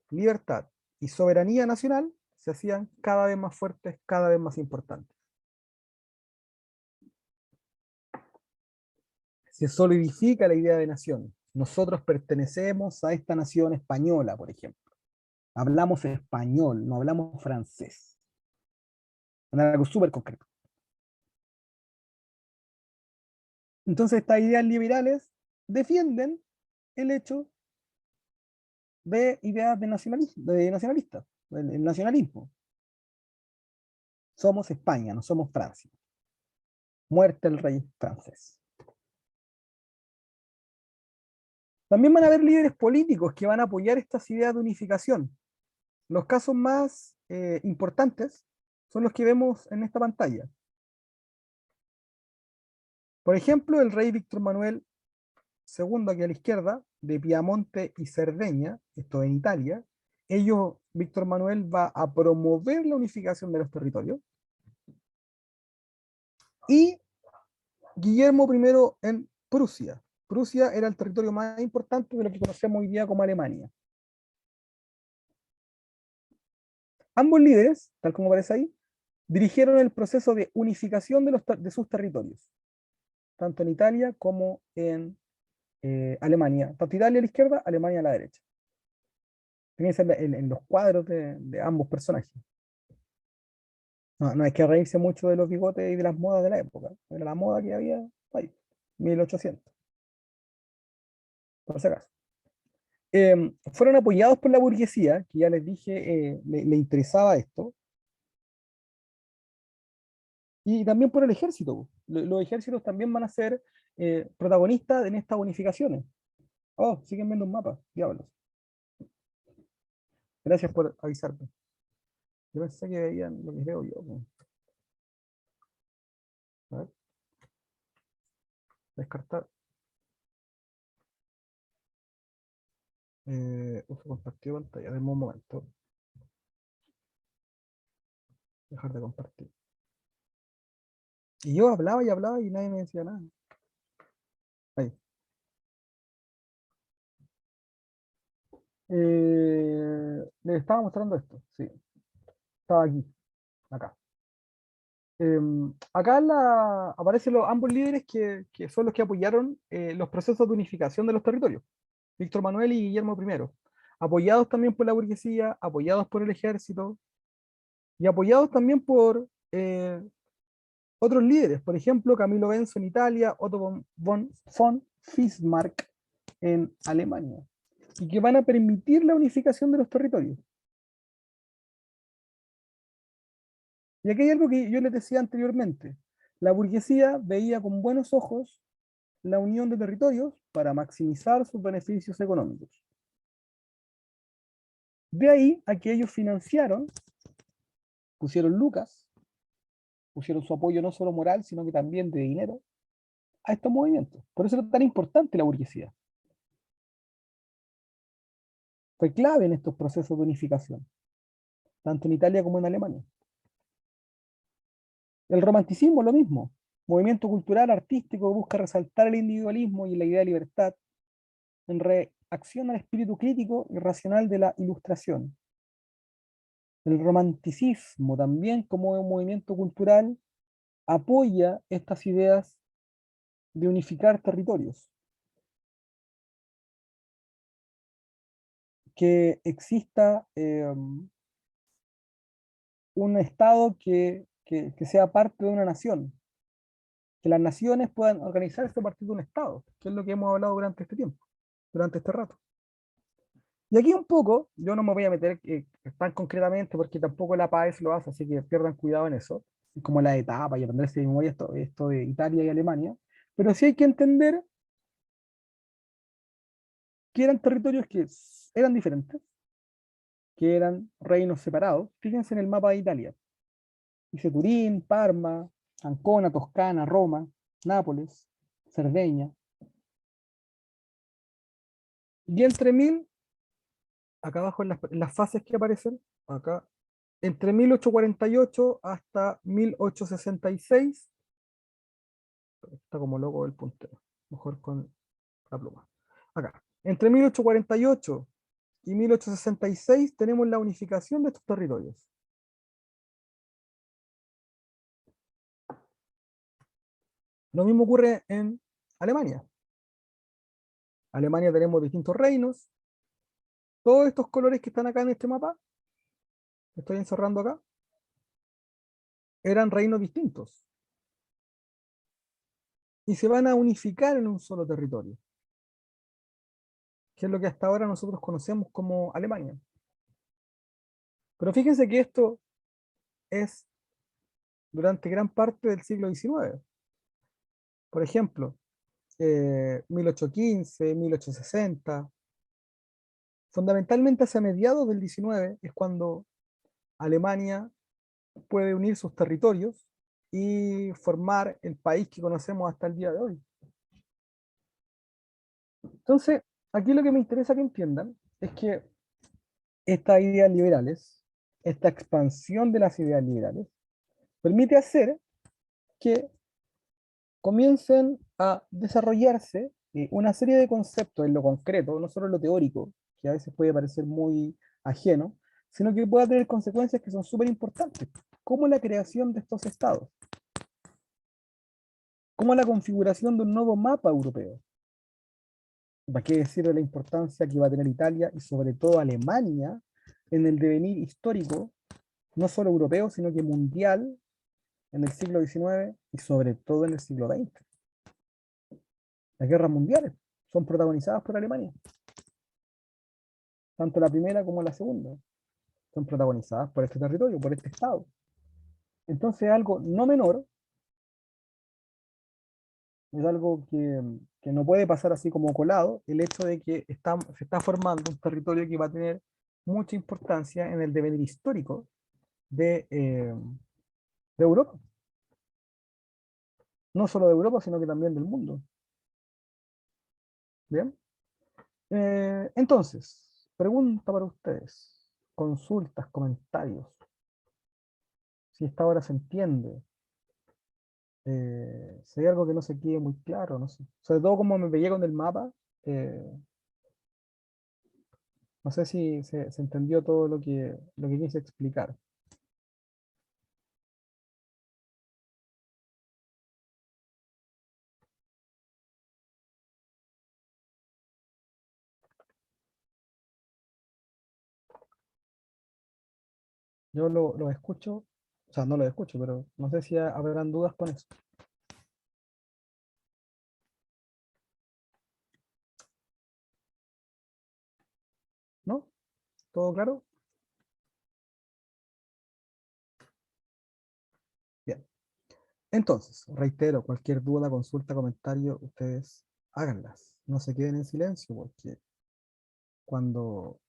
libertad y soberanía nacional se hacían cada vez más fuertes, cada vez más importantes. Se solidifica la idea de nación. Nosotros pertenecemos a esta nación española, por ejemplo. Hablamos español, no hablamos francés. Es algo súper concreto. Entonces, estas ideas liberales defienden el hecho de ideas de nacionalistas, el nacionalismo. Somos España, no somos Francia. Muerte el rey francés. También van a haber líderes políticos que van a apoyar estas ideas de unificación. Los casos más importantes son los que vemos en esta pantalla. Por ejemplo, el rey Víctor Manuel II, aquí a la izquierda, de Piamonte y Cerdeña, esto en Italia. Víctor Manuel va a promover la unificación de los territorios. Y Guillermo I en Prusia. Prusia era el territorio más importante de lo que conocemos hoy día como Alemania. Ambos líderes, tal como aparece ahí, dirigieron el proceso de unificación de sus territorios, tanto en Italia como en Alemania. Tanto Italia a la izquierda, Alemania a la derecha. Fíjense en los cuadros de ambos personajes. No hay que reírse mucho de los bigotes y de las modas de la época. Era la moda que había ahí, 1800, por si acaso. Fueron apoyados por la burguesía, que ya les dije, le interesaba esto, y también por el ejército. Los ejércitos también van a ser protagonistas en estas unificaciones. Oh, siguen viendo un mapa, diablos. Gracias por avisarme. Yo pensé que veían lo que veo yo. A ver, descartar. Uso compartido pantalla. Deme un momento. Dejar de compartir. Y yo hablaba y nadie me decía nada. Ahí. Les estaba mostrando esto. Sí. Estaba aquí. Acá. Acá aparecen ambos líderes que son los que apoyaron los procesos de unificación de los territorios. Víctor Manuel y Guillermo I. Apoyados también por la burguesía, apoyados por el ejército y apoyados también por otros líderes. Por ejemplo, Camilo Benso en Italia, Otto von Bismarck en Alemania. Y que van a permitir la unificación de los territorios. Y aquí hay algo que yo les decía anteriormente. La burguesía veía con buenos ojos la unión de territorios para maximizar sus beneficios económicos. De ahí a que ellos financiaron, pusieron lucas, pusieron su apoyo no solo moral, sino que también de dinero a estos movimientos. Por eso era tan importante la burguesía. Fue clave en estos procesos de unificación, tanto en Italia como en Alemania. El romanticismo, lo mismo. Movimiento cultural, artístico, que busca resaltar el individualismo y la idea de libertad en reacción al espíritu crítico y racional de la Ilustración. El romanticismo también, como un movimiento cultural, apoya estas ideas de unificar territorios. Que exista un Estado que sea parte de una nación, que las naciones puedan organizarse a partir de un Estado, que es lo que hemos hablado durante este tiempo, durante este rato. Y aquí un poco, yo no me voy a meter tan concretamente porque tampoco la PAES lo hace, así que pierdan cuidado en eso, como la etapa y aprenderse de memoria esto de Italia y Alemania, pero sí hay que entender que eran territorios que eran diferentes, que eran reinos separados. Fíjense en el mapa de Italia. Dice Turín, Parma, Ancona, Toscana, Roma, Nápoles, Cerdeña. Y entre mil, acá abajo en las fases que aparecen, acá, entre 1848 hasta 1866, está como loco el puntero, mejor con la pluma. Acá, entre 1848 y 1866 tenemos la unificación de estos territorios. Lo mismo ocurre en Alemania. Alemania tenemos distintos reinos. Todos estos colores que están acá en este mapa, que estoy encerrando acá, eran reinos distintos. Y se van a unificar en un solo territorio, que es lo que hasta ahora nosotros conocemos como Alemania. Pero fíjense que esto es durante gran parte del siglo XIX. Por ejemplo, 1815, 1860, fundamentalmente hacia mediados del XIX es cuando Alemania puede unir sus territorios y formar el país que conocemos hasta el día de hoy. Entonces, aquí lo que me interesa que entiendan es que estas ideas liberales, esta expansión de las ideas liberales, permite hacer que comiencen a desarrollarse una serie de conceptos en lo concreto, no solo en lo teórico, que a veces puede parecer muy ajeno, sino que pueda tener consecuencias que son súper importantes, como la creación de estos estados, como la configuración de un nuevo mapa europeo. ¿Para qué decir de la importancia que va a tener Italia y sobre todo Alemania en el devenir histórico, no solo europeo, sino que mundial en el siglo XIX y sobre todo en el siglo XX? Las guerras mundiales son protagonizadas por Alemania, tanto la primera como la segunda, son protagonizadas por este territorio, por este Estado. Entonces, algo no menor, es algo que no puede pasar así como colado, el hecho de que se está formando un territorio que va a tener mucha importancia en el devenir histórico de Europa. No solo de Europa, sino que también del mundo. ¿Bien? Entonces, pregunta para ustedes, consultas, comentarios, si esta hora se entiende, si hay algo que no se quede muy claro, no sé. Sobre todo como me pegué con el mapa, eh, no sé si se entendió todo lo que quise explicar. Yo lo escucho, o sea, no lo escucho, pero no sé si habrán dudas con eso. ¿No? ¿Todo claro? Bien. Entonces, reitero, cualquier duda, consulta, comentario, ustedes háganlas. No se queden en silencio, porque cuando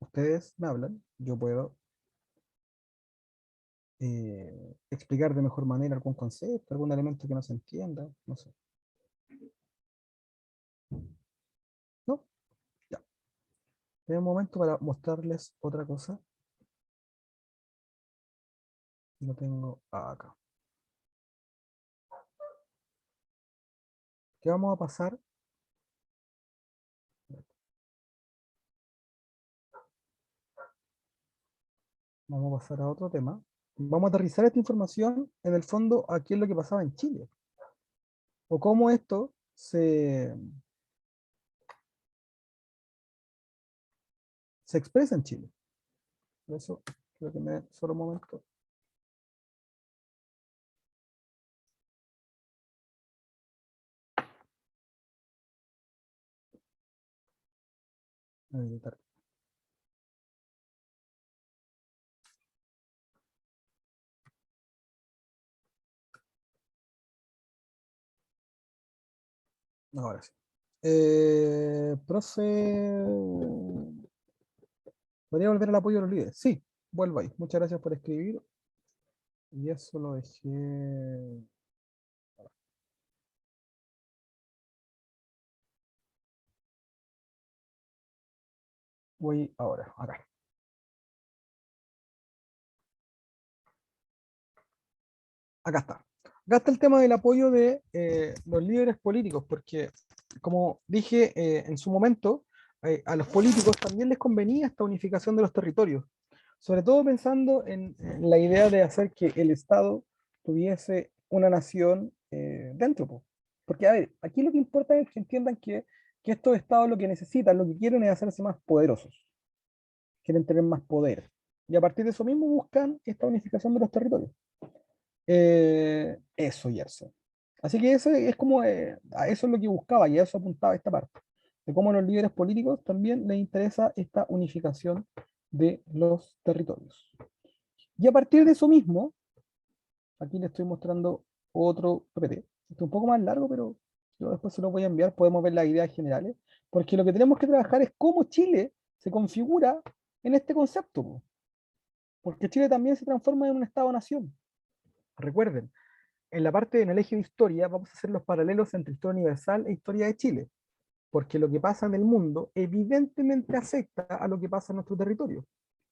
ustedes me hablan, yo puedo explicar de mejor manera algún concepto, algún elemento que no se entienda, no sé. ¿No? Ya. En un momento para mostrarles otra cosa. Lo tengo acá. ¿Qué vamos a pasar? Vamos a pasar a otro tema. Vamos a aterrizar esta información en el fondo a qué es lo que pasaba en Chile. O cómo esto se expresa en Chile. Por eso, creo que me den solo un momento. Editar. Ahora sí. Profe, ¿podría volver al apoyo de los líderes? Sí, vuelvo ahí. Muchas gracias por escribir. Y eso lo dejé. Voy ahora, acá. Acá está. Acá está el tema del apoyo de los líderes políticos, porque, como dije en su momento, a los políticos también les convenía esta unificación de los territorios, sobre todo pensando en la idea de hacer que el Estado tuviese una nación dentro, po. Porque, a ver, aquí lo que importa es que entiendan que estos estados lo que necesitan, lo que quieren es hacerse más poderosos, quieren tener más poder. Y a partir de eso mismo buscan esta unificación de los territorios. Eso, Gerson. Así que eso es como, a eso es lo que buscaba y a eso apuntaba esta parte, de cómo a los líderes políticos también les interesa esta unificación de los territorios. Y a partir de eso mismo, aquí les estoy mostrando otro PPT. Este es un poco más largo, pero yo después se lo voy a enviar, podemos ver las ideas generales, porque lo que tenemos que trabajar es cómo Chile se configura en este concepto, porque Chile también se transforma en un Estado-nación. Recuerden, en la parte en el eje de historia vamos a hacer los paralelos entre historia universal e historia de Chile, porque lo que pasa en el mundo evidentemente afecta a lo que pasa en nuestro territorio.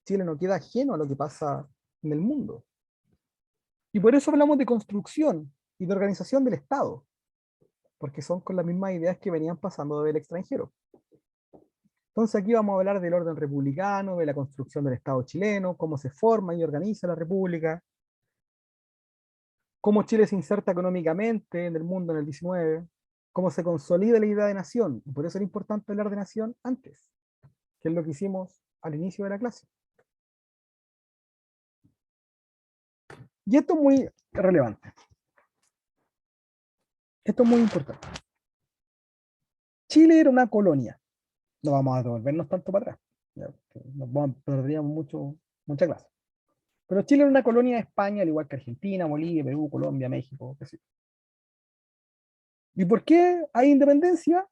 Chile no queda ajeno a lo que pasa en el mundo. Y por eso hablamos de construcción y de organización del Estado, porque son con las mismas ideas que venían pasando del extranjero. Entonces aquí vamos a hablar del orden republicano, de la construcción del Estado chileno, cómo se forma y organiza la república, cómo Chile se inserta económicamente en el mundo en el 19, cómo se consolida la idea de nación. Y por eso era importante hablar de nación antes, que es lo que hicimos al inicio de la clase. Y esto es muy relevante. Esto es muy importante. Chile era una colonia. No vamos a devolvernos tanto para atrás. Ya, perderíamos mucha clase. Pero Chile era una colonia de España, al igual que Argentina, Bolivia, Perú, Colombia, México. Qué sé yo. ¿Y por qué hay independencia?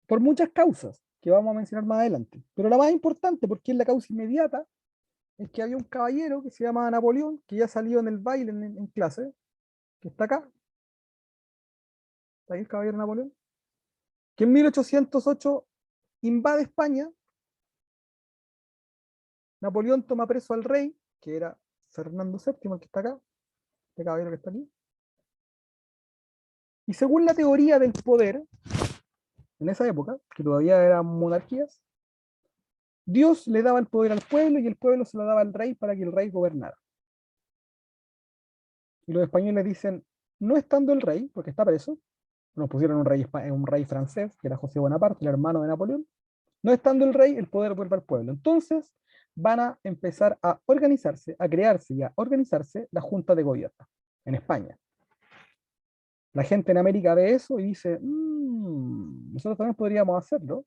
Por muchas causas que vamos a mencionar más adelante. Pero la más importante, porque es la causa inmediata, es que había un caballero que se llamaba Napoleón, que ya salió en el baile en clase, que está acá. ¿Está ahí el caballero Napoleón? Que en 1808 invade España. Napoleón toma preso al rey, que era Fernando VII, el que está acá, este caballero que está aquí. Y según la teoría del poder, en esa época, que todavía eran monarquías, Dios le daba el poder al pueblo y el pueblo se lo daba al rey para que el rey gobernara. Y los españoles dicen, no estando el rey, porque está preso, nos pusieron un rey francés, que era José Bonaparte, el hermano de Napoleón, no estando el rey, el poder vuelve al pueblo. Entonces van a empezar a organizarse, a crearse y a organizarse la Junta de Gobierno en España. La gente en América ve eso y dice, nosotros también podríamos hacerlo.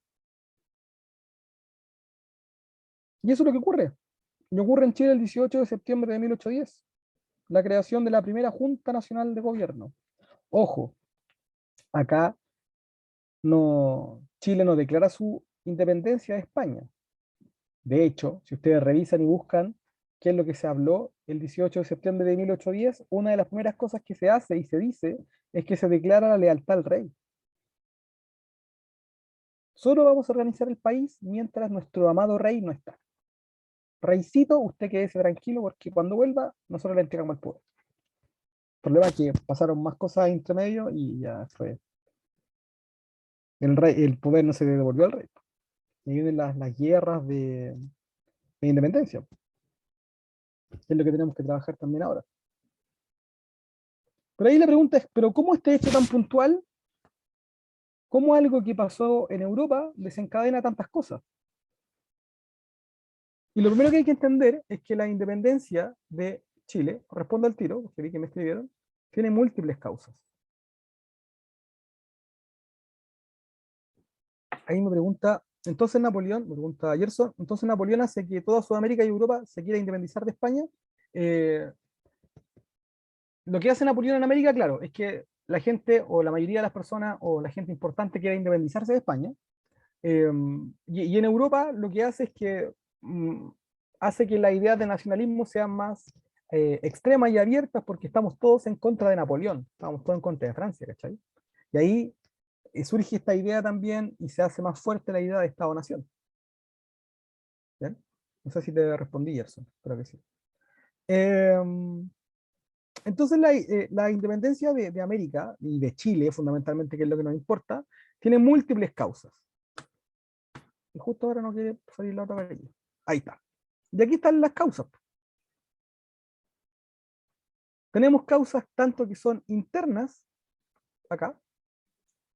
Y eso es lo que ocurre. Y ocurre en Chile el 18 de septiembre de 1810, la creación de la primera Junta Nacional de Gobierno. Ojo, acá no, Chile no declara su independencia de España. De hecho, si ustedes revisan y buscan qué es lo que se habló el 18 de septiembre de 1810, una de las primeras cosas que se hace y se dice es que se declara la lealtad al rey. Solo vamos a organizar el país mientras nuestro amado rey no está. Reycito, usted quédese tranquilo porque cuando vuelva, nosotros le entregamos el poder. El problema es que pasaron más cosas entre medio y ya fue. El poder no se devolvió al rey. Y vienen las guerras de independencia, que es lo que tenemos que trabajar también ahora. Pero ahí la pregunta es, ¿pero cómo este hecho tan puntual, cómo algo que pasó en Europa desencadena tantas cosas? Y lo primero que hay que entender es que la independencia de Chile, respondo al tiro, porque vi que me escribieron, tiene múltiples causas. Ahí me pregunta, entonces Napoleón, me pregunta Gerson, entonces Napoleón hace que toda Sudamérica y Europa se quiera independizar de España. Eh, lo que hace Napoleón en América, claro, es que la gente o la mayoría de las personas o la gente importante quiere independizarse de España. Eh, y en Europa lo que hace es que hace que las ideas de nacionalismo sean más extremas y abiertas porque estamos todos en contra de Napoleón, estamos todos en contra de Francia, ¿cachai? Y ahí surge esta idea también y se hace más fuerte la idea de Estado-Nación. ¿Bien? No sé si te respondí, Gerson, creo que sí. Eh, entonces la independencia de América y de Chile, fundamentalmente, que es lo que nos importa, tiene múltiples causas. Y justo ahora no quiere salir la otra vez. Ahí está. Y aquí están las causas. Tenemos causas tanto que son internas, acá,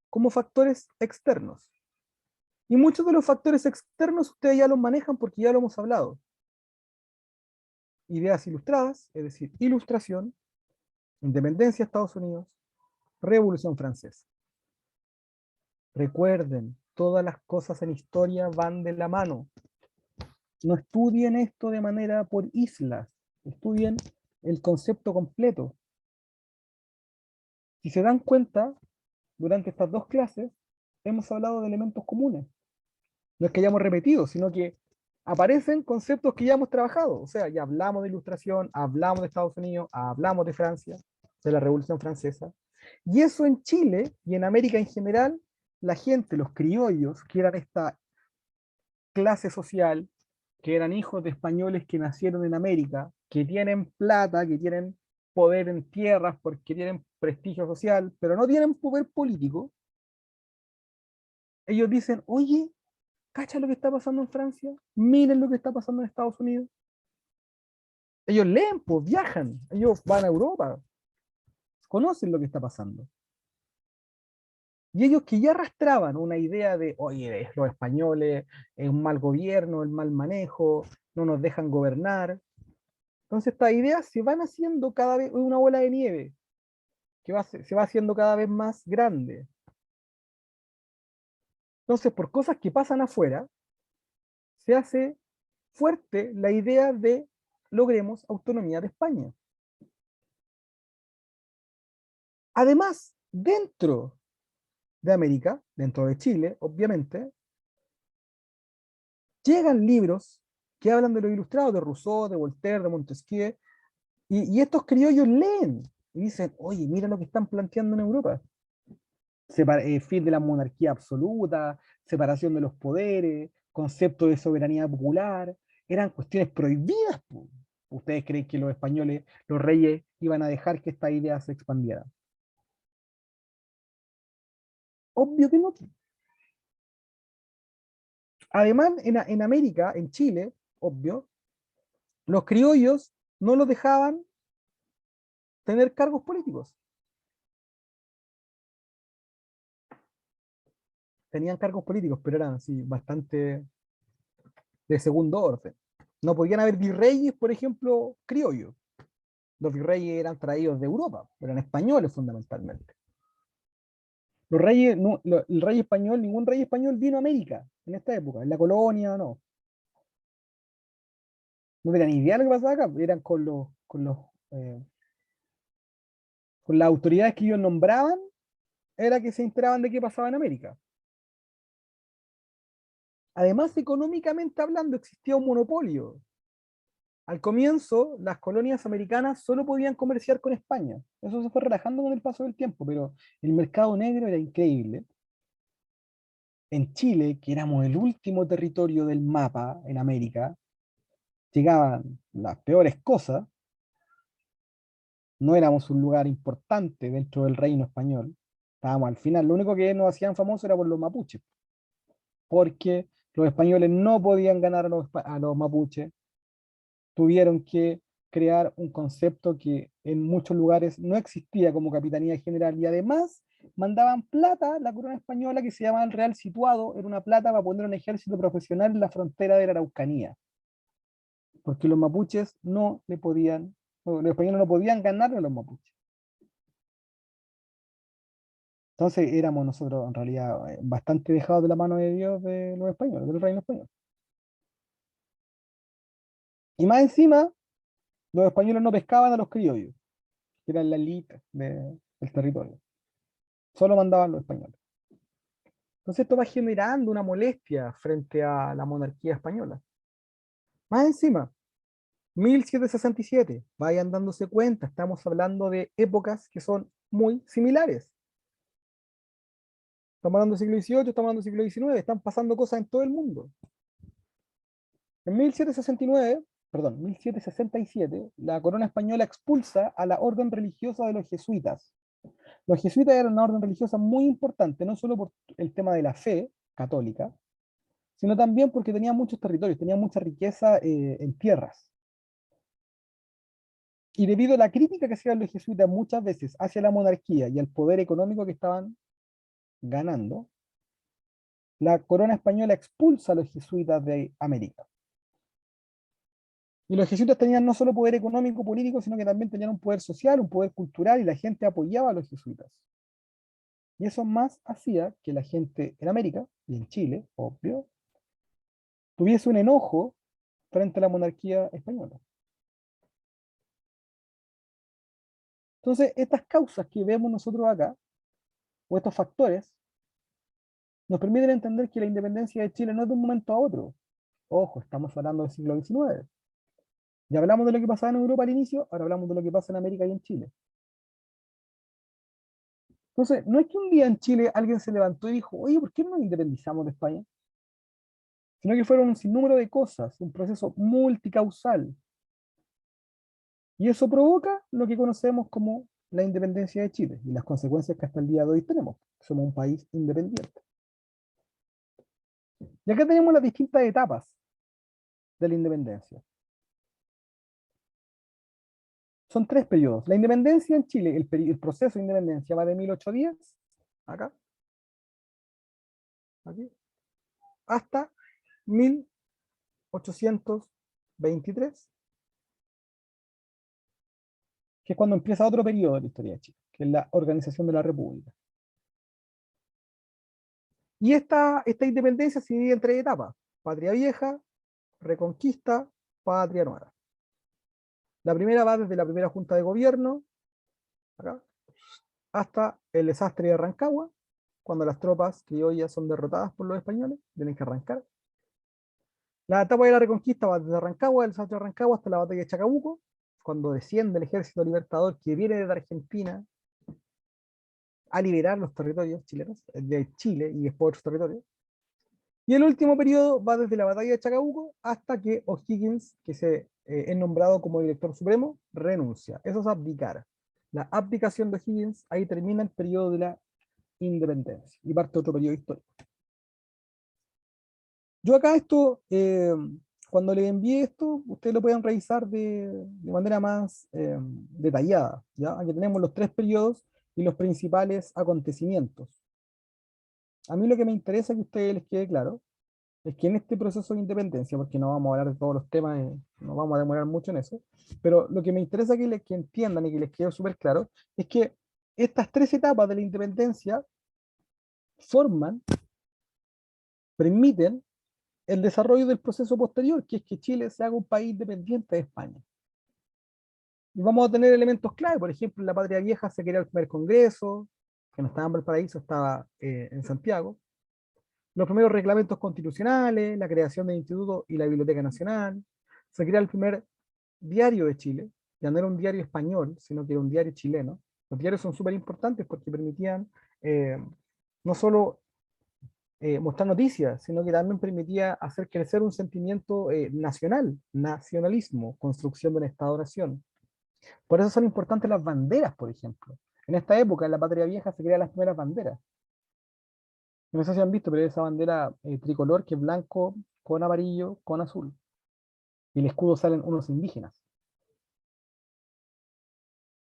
como factores externos. Y muchos de los factores externos ustedes ya los manejan porque ya lo hemos hablado. Ideas ilustradas, es decir, ilustración, independencia de Estados Unidos, Revolución Francesa. Recuerden, todas las cosas en historia van de la mano. No estudien esto de manera por islas, estudien el concepto completo. Si se dan cuenta, durante estas dos clases hemos hablado de elementos comunes. No es que hayamos repetido, sino que aparecen conceptos que ya hemos trabajado. O sea, ya hablamos de ilustración, hablamos de Estados Unidos, hablamos de Francia, de la Revolución Francesa. Y eso en Chile y en América en general, la gente, los criollos, que eran esta clase social, que eran hijos de españoles que nacieron en América, que tienen plata, que tienen poder en tierras porque tienen prestigio social, pero no tienen poder político, ellos dicen, oye, ¿cacha lo que está pasando en Francia? Miren lo que está pasando en Estados Unidos. Ellos leen, pues viajan, ellos van a Europa, conocen lo que está pasando. Y ellos que ya arrastraban una idea de, oye, los españoles, es un mal gobierno, el mal manejo, no nos dejan gobernar. Entonces estas ideas se van haciendo cada vez una bola de nieve, que se va haciendo cada vez más grande. Entonces, por cosas que pasan afuera, se hace fuerte la idea de logremos autonomía de España. Además, dentro de América, dentro de Chile, obviamente, llegan libros que hablan de los ilustrados, de Rousseau, de Voltaire, de Montesquieu, y estos criollos leen y dicen, oye, mira lo que están planteando en Europa. Fin de la monarquía absoluta, separación de los poderes, concepto de soberanía popular, eran cuestiones prohibidas. Po. ¿Ustedes creen que los españoles, los reyes, iban a dejar que esta idea se expandiera? Obvio que no. Además, en América, en Chile, obvio, los criollos no los dejaban tener cargos políticos. Tenían cargos políticos, pero eran así, bastante de segundo orden. No podían haber virreyes, por ejemplo, criollos. Los virreyes eran traídos de Europa, eran españoles fundamentalmente. Los reyes, no, el rey español, ningún rey español vino a América en esta época, en la colonia, no. No tenían ni idea de lo que pasaba acá, eran eh, con las autoridades que ellos nombraban, era que se enteraban de qué pasaba en América. Además, económicamente hablando, existía un monopolio. Al comienzo, las colonias americanas solo podían comerciar con España. Eso se fue relajando con el paso del tiempo, pero el mercado negro era increíble. En Chile, que éramos el último territorio del mapa en América, llegaban las peores cosas, no éramos un lugar importante dentro del reino español, estábamos al final, lo único que nos hacían famosos era por los mapuches, porque los españoles no podían ganar a los mapuches, tuvieron que crear un concepto que en muchos lugares no existía como capitanía general y además mandaban plata, la corona española que se llamaba el Real Situado, era una plata para poner un ejército profesional en la frontera de la Araucanía, porque los mapuches no le podían, los españoles no podían ganar a los mapuches. Entonces éramos nosotros en realidad bastante dejados de la mano de Dios de los españoles, del reino español. Y más encima, los españoles no pescaban a los criollos, que eran la élite del territorio. Solo mandaban los españoles. Entonces esto va generando una molestia frente a la monarquía española. Más encima, 1767, vayan dándose cuenta, estamos hablando de épocas que son muy similares. Estamos hablando del siglo XVIII, estamos hablando del siglo XIX, están pasando cosas en todo el mundo. En 1769, perdón, 1767, la corona española expulsa a la orden religiosa de los jesuitas. Los jesuitas eran una orden religiosa muy importante, no solo por el tema de la fe católica, sino también porque tenían muchos territorios, tenían mucha riqueza en tierras. Y debido a la crítica que hacían los jesuitas muchas veces hacia la monarquía y el poder económico que estaban ganando, la corona española expulsa a los jesuitas de América. Y los jesuitas tenían no solo poder económico, político, sino que también tenían un poder social, un poder cultural, y la gente apoyaba a los jesuitas. Y eso más hacía que la gente en América, y en Chile, obvio, tuviese un enojo frente a la monarquía española. Entonces, estas causas que vemos nosotros acá, o estos factores, nos permiten entender que la independencia de Chile no es de un momento a otro. Ojo, estamos hablando del siglo XIX. Ya hablamos de lo que pasaba en Europa al inicio, ahora hablamos de lo que pasa en América y en Chile. Entonces, no es que un día en Chile alguien se levantó y dijo, oye, ¿por qué no nos independizamos de España? Sino que fueron un sinnúmero de cosas, un proceso multicausal. Y eso provoca lo que conocemos como la independencia de Chile y las consecuencias que hasta el día de hoy tenemos. Somos un país independiente. Y acá tenemos las distintas etapas de la independencia. Son tres periodos. La independencia en Chile, el proceso de independencia va de 1810, acá, aquí, hasta 1823, que es cuando empieza otro periodo de la historia de Chile, que es la organización de la República. Y esta independencia se divide en tres etapas: patria vieja, reconquista, patria nueva. La primera va desde la primera junta de gobierno, acá, hasta el desastre de Rancagua, cuando las tropas criollas son derrotadas por los españoles, tienen que arrancar. La etapa de la reconquista va desde Rancagua, el desastre de Rancagua, hasta la batalla de Chacabuco, cuando desciende el ejército libertador que viene desde Argentina a liberar los territorios chilenos, de Chile y después otros territorios. Y el último periodo va desde la batalla de Chacabuco hasta que O'Higgins, que es nombrado como director supremo, renuncia. Eso es abdicar. La abdicación de O'Higgins, ahí termina el periodo de la independencia y parte otro periodo histórico. Yo acá esto, cuando le envié esto, ustedes lo pueden revisar de manera más detallada. ¿ya? Aquí tenemos los tres periodos y los principales acontecimientos. A mí lo que me interesa que a ustedes les quede claro es que en este proceso de independencia, porque no vamos a hablar de todos los temas, no vamos a demorar mucho en eso, pero lo que me interesa que entiendan y que les quede súper claro es que estas tres etapas de la independencia forman, permiten el desarrollo del proceso posterior, que es que Chile se haga un país dependiente de España. Y vamos a tener elementos clave, por ejemplo, en la Patria Vieja se crea el primer congreso, que no estaba en Valparaíso, estaba en Santiago. Los primeros reglamentos constitucionales, la creación del Instituto y la Biblioteca Nacional. Se crea el primer diario de Chile, ya no era un diario español, sino que era un diario chileno. Los diarios son súper importantes porque permitían no solo mostrar noticias, sino que también permitía hacer crecer un sentimiento nacional, nacionalismo, construcción de un Estado-nación. Por eso son importantes las banderas, por ejemplo. En esta época, en la Patria Vieja, se crean las primeras banderas. No sé si han visto, pero esa bandera tricolor que es blanco con amarillo con azul. Y el escudo salen unos indígenas.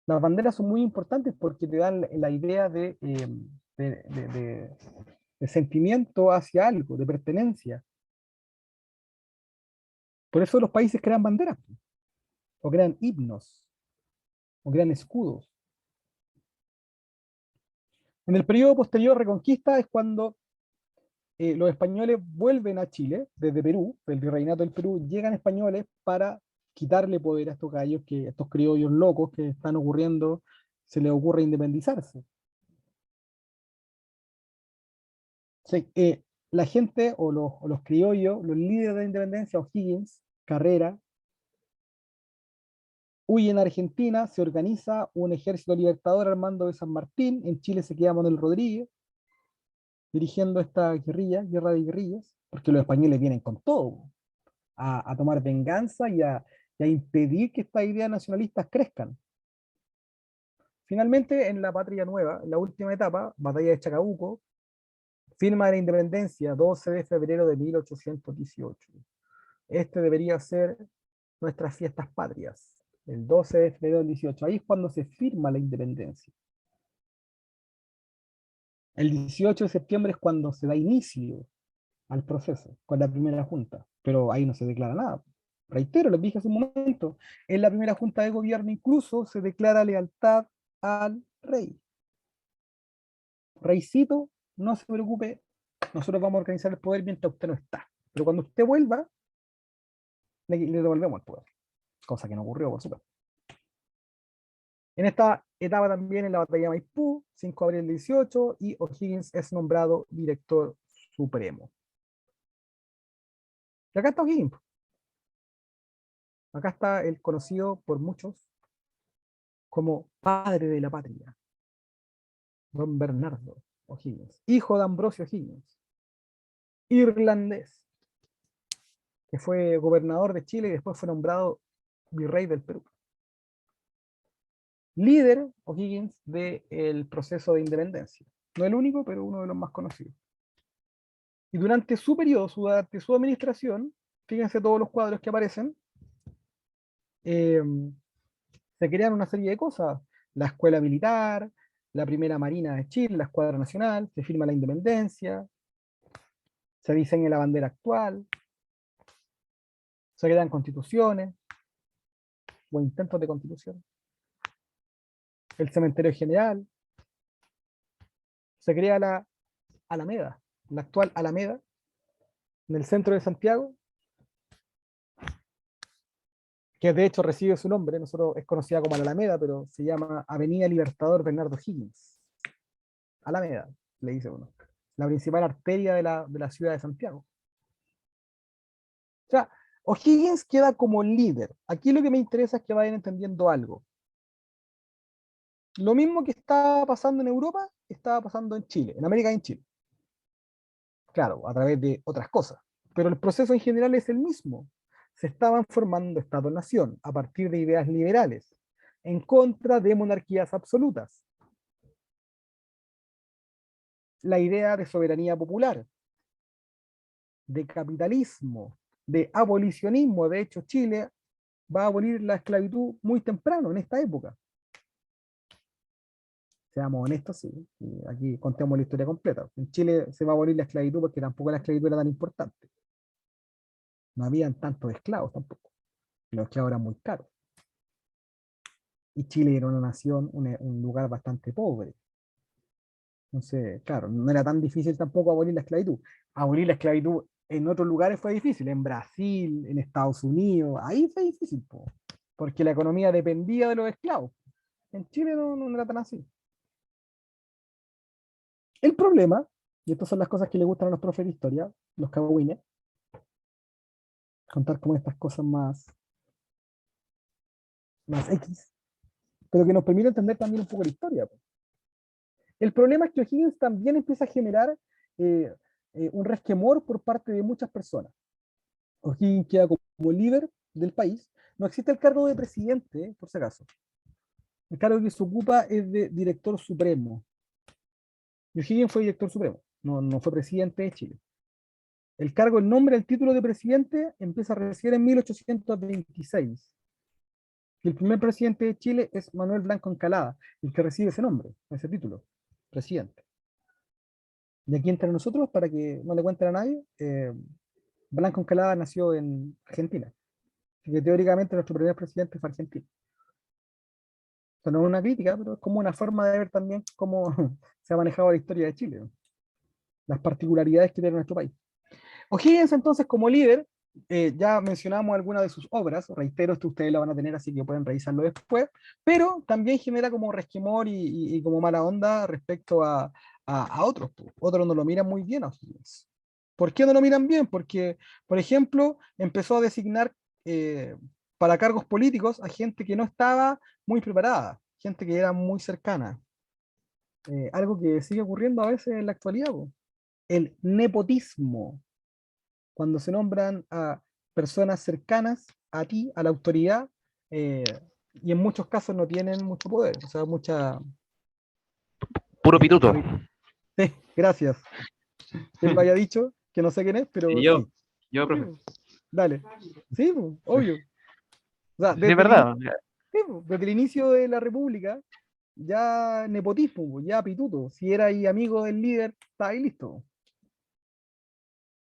Las banderas son muy importantes porque te dan la idea de, de- de sentimiento hacia algo, de pertenencia. Por eso los países crean banderas, o crean himnos, o crean escudos. En el periodo posterior Reconquista es cuando los españoles vuelven a Chile, desde Perú, del virreinato del Perú, llegan españoles para quitarle poder a estos gallos, estos criollos locos que están ocurriendo, se les ocurre independizarse. Sí, la gente o los criollos, los líderes de la independencia, O'Higgins, Carrera, huyen a Argentina, se organiza un ejército libertador al mando de San Martín, en Chile se queda Manuel Rodríguez, dirigiendo esta guerrilla, guerra de guerrillas, porque los españoles vienen con todo, a tomar venganza y a impedir que estas ideas nacionalistas crezcan. Finalmente, en la Patria Nueva, en la última etapa, batalla de Chacabuco, firma de la independencia, 12 de febrero de 1818. Este debería ser nuestras fiestas patrias, el 12 de febrero del 18. Ahí es cuando se firma la independencia. El 18 de septiembre es cuando se da inicio al proceso, con la primera junta, pero ahí no se declara nada. Reitero, les dije hace un momento, en la primera junta de gobierno incluso se declara lealtad al rey. Reycito, no se preocupe, nosotros vamos a organizar el poder mientras usted no está. Pero cuando usted vuelva, le devolvemos el poder. Cosa que no ocurrió, por supuesto. En esta etapa también en la batalla de Maipú, 5 de abril del 18, y O'Higgins es nombrado director supremo. Y acá está O'Higgins. Acá está el conocido por muchos como padre de la patria, don Bernardo O'Higgins, hijo de Ambrosio O'Higgins, irlandés, que fue gobernador de Chile y después fue nombrado virrey del Perú. Líder O'Higgins del proceso de independencia. No el único, pero uno de los más conocidos. Y durante su periodo, durante su administración, fíjense todos los cuadros que aparecen, eh, se crean una serie de cosas. La escuela militar, la primera marina de Chile, la escuadra nacional, se firma la independencia, se diseña la bandera actual, se crean constituciones o intentos de constitución, el cementerio general, se crea la Alameda, la actual Alameda, en el centro de Santiago, que de hecho recibe su nombre, nosotros es conocida como la Alameda, pero se llama Avenida Libertador Bernardo Higgins. Alameda, le dice uno. La principal arteria de la ciudad de Santiago. O sea, O'Higgins queda como líder. Aquí lo que me interesa es que vayan entendiendo algo. Lo mismo que estaba pasando en Europa, estaba pasando en Chile, en América y en Chile. Claro, a través de otras cosas. Pero el proceso en general es el mismo. Se estaban formando Estado-nación a partir de ideas liberales, en contra de monarquías absolutas. La idea de soberanía popular, de capitalismo, de abolicionismo. De hecho, Chile va a abolir la esclavitud muy temprano, en esta época. Seamos honestos, sí. Y aquí contemos la historia completa. En Chile se va a abolir la esclavitud porque tampoco la esclavitud era tan importante. No habían tantos esclavos tampoco. Los esclavos eran muy caros. Y Chile era una nación, un lugar bastante pobre. Entonces, claro, no era tan difícil tampoco abolir la esclavitud. Abolir la esclavitud en otros lugares fue difícil, en Brasil, en Estados Unidos, ahí fue difícil, porque la economía dependía de los esclavos. En Chile no era tan así. El problema, y estas son las cosas que le gustan a los profes de historia, los cagüines, contar como estas cosas más X, pero que nos permite entender también un poco la historia. El problema es que O'Higgins también empieza a generar eh, un resquemor por parte de muchas personas. O'Higgins queda como líder del país. No existe el cargo de presidente, por si acaso. El cargo que se ocupa es de director supremo. Y O'Higgins fue director supremo, no fue presidente de Chile. El cargo, el nombre, el título de presidente empieza a recibir en 1826. Y el primer presidente de Chile es Manuel Blanco Encalada, el que recibe ese nombre, ese título, presidente. Y aquí entre nosotros, para que no le cuenten a nadie, Blanco Encalada nació en Argentina. Así que teóricamente nuestro primer presidente fue argentino. sea, no es una crítica, pero es como una forma de ver también cómo se ha manejado la historia de Chile, ¿no? Las particularidades que tiene nuestro país. O'Higgins, entonces, como líder, ya mencionamos algunas de sus obras, reitero, esto ustedes lo van a tener, así que pueden revisarlo después, pero también genera como resquemor y como mala onda respecto a otros. Otros no lo miran muy bien a O'Higgins. ¿Por qué no lo miran bien? Porque, por ejemplo, empezó a designar para cargos políticos a gente que no estaba muy preparada, gente que era muy cercana. Algo que sigue ocurriendo a veces en la actualidad, po. El nepotismo, cuando se nombran a personas cercanas a ti, a la autoridad, eh, y en muchos casos no tienen mucho poder, o sea, mucha... Puro pituto. Sí, gracias. Él lo haya dicho, que no sé quién es, pero Y sí. yo, Sí, profe. po, dale. Sí, po, obvio. O sea, Sí, es verdad. sí, po, desde el inicio de la República, ya nepotismo, po, ya pituto. Si era ahí amigo del líder, está ahí listo.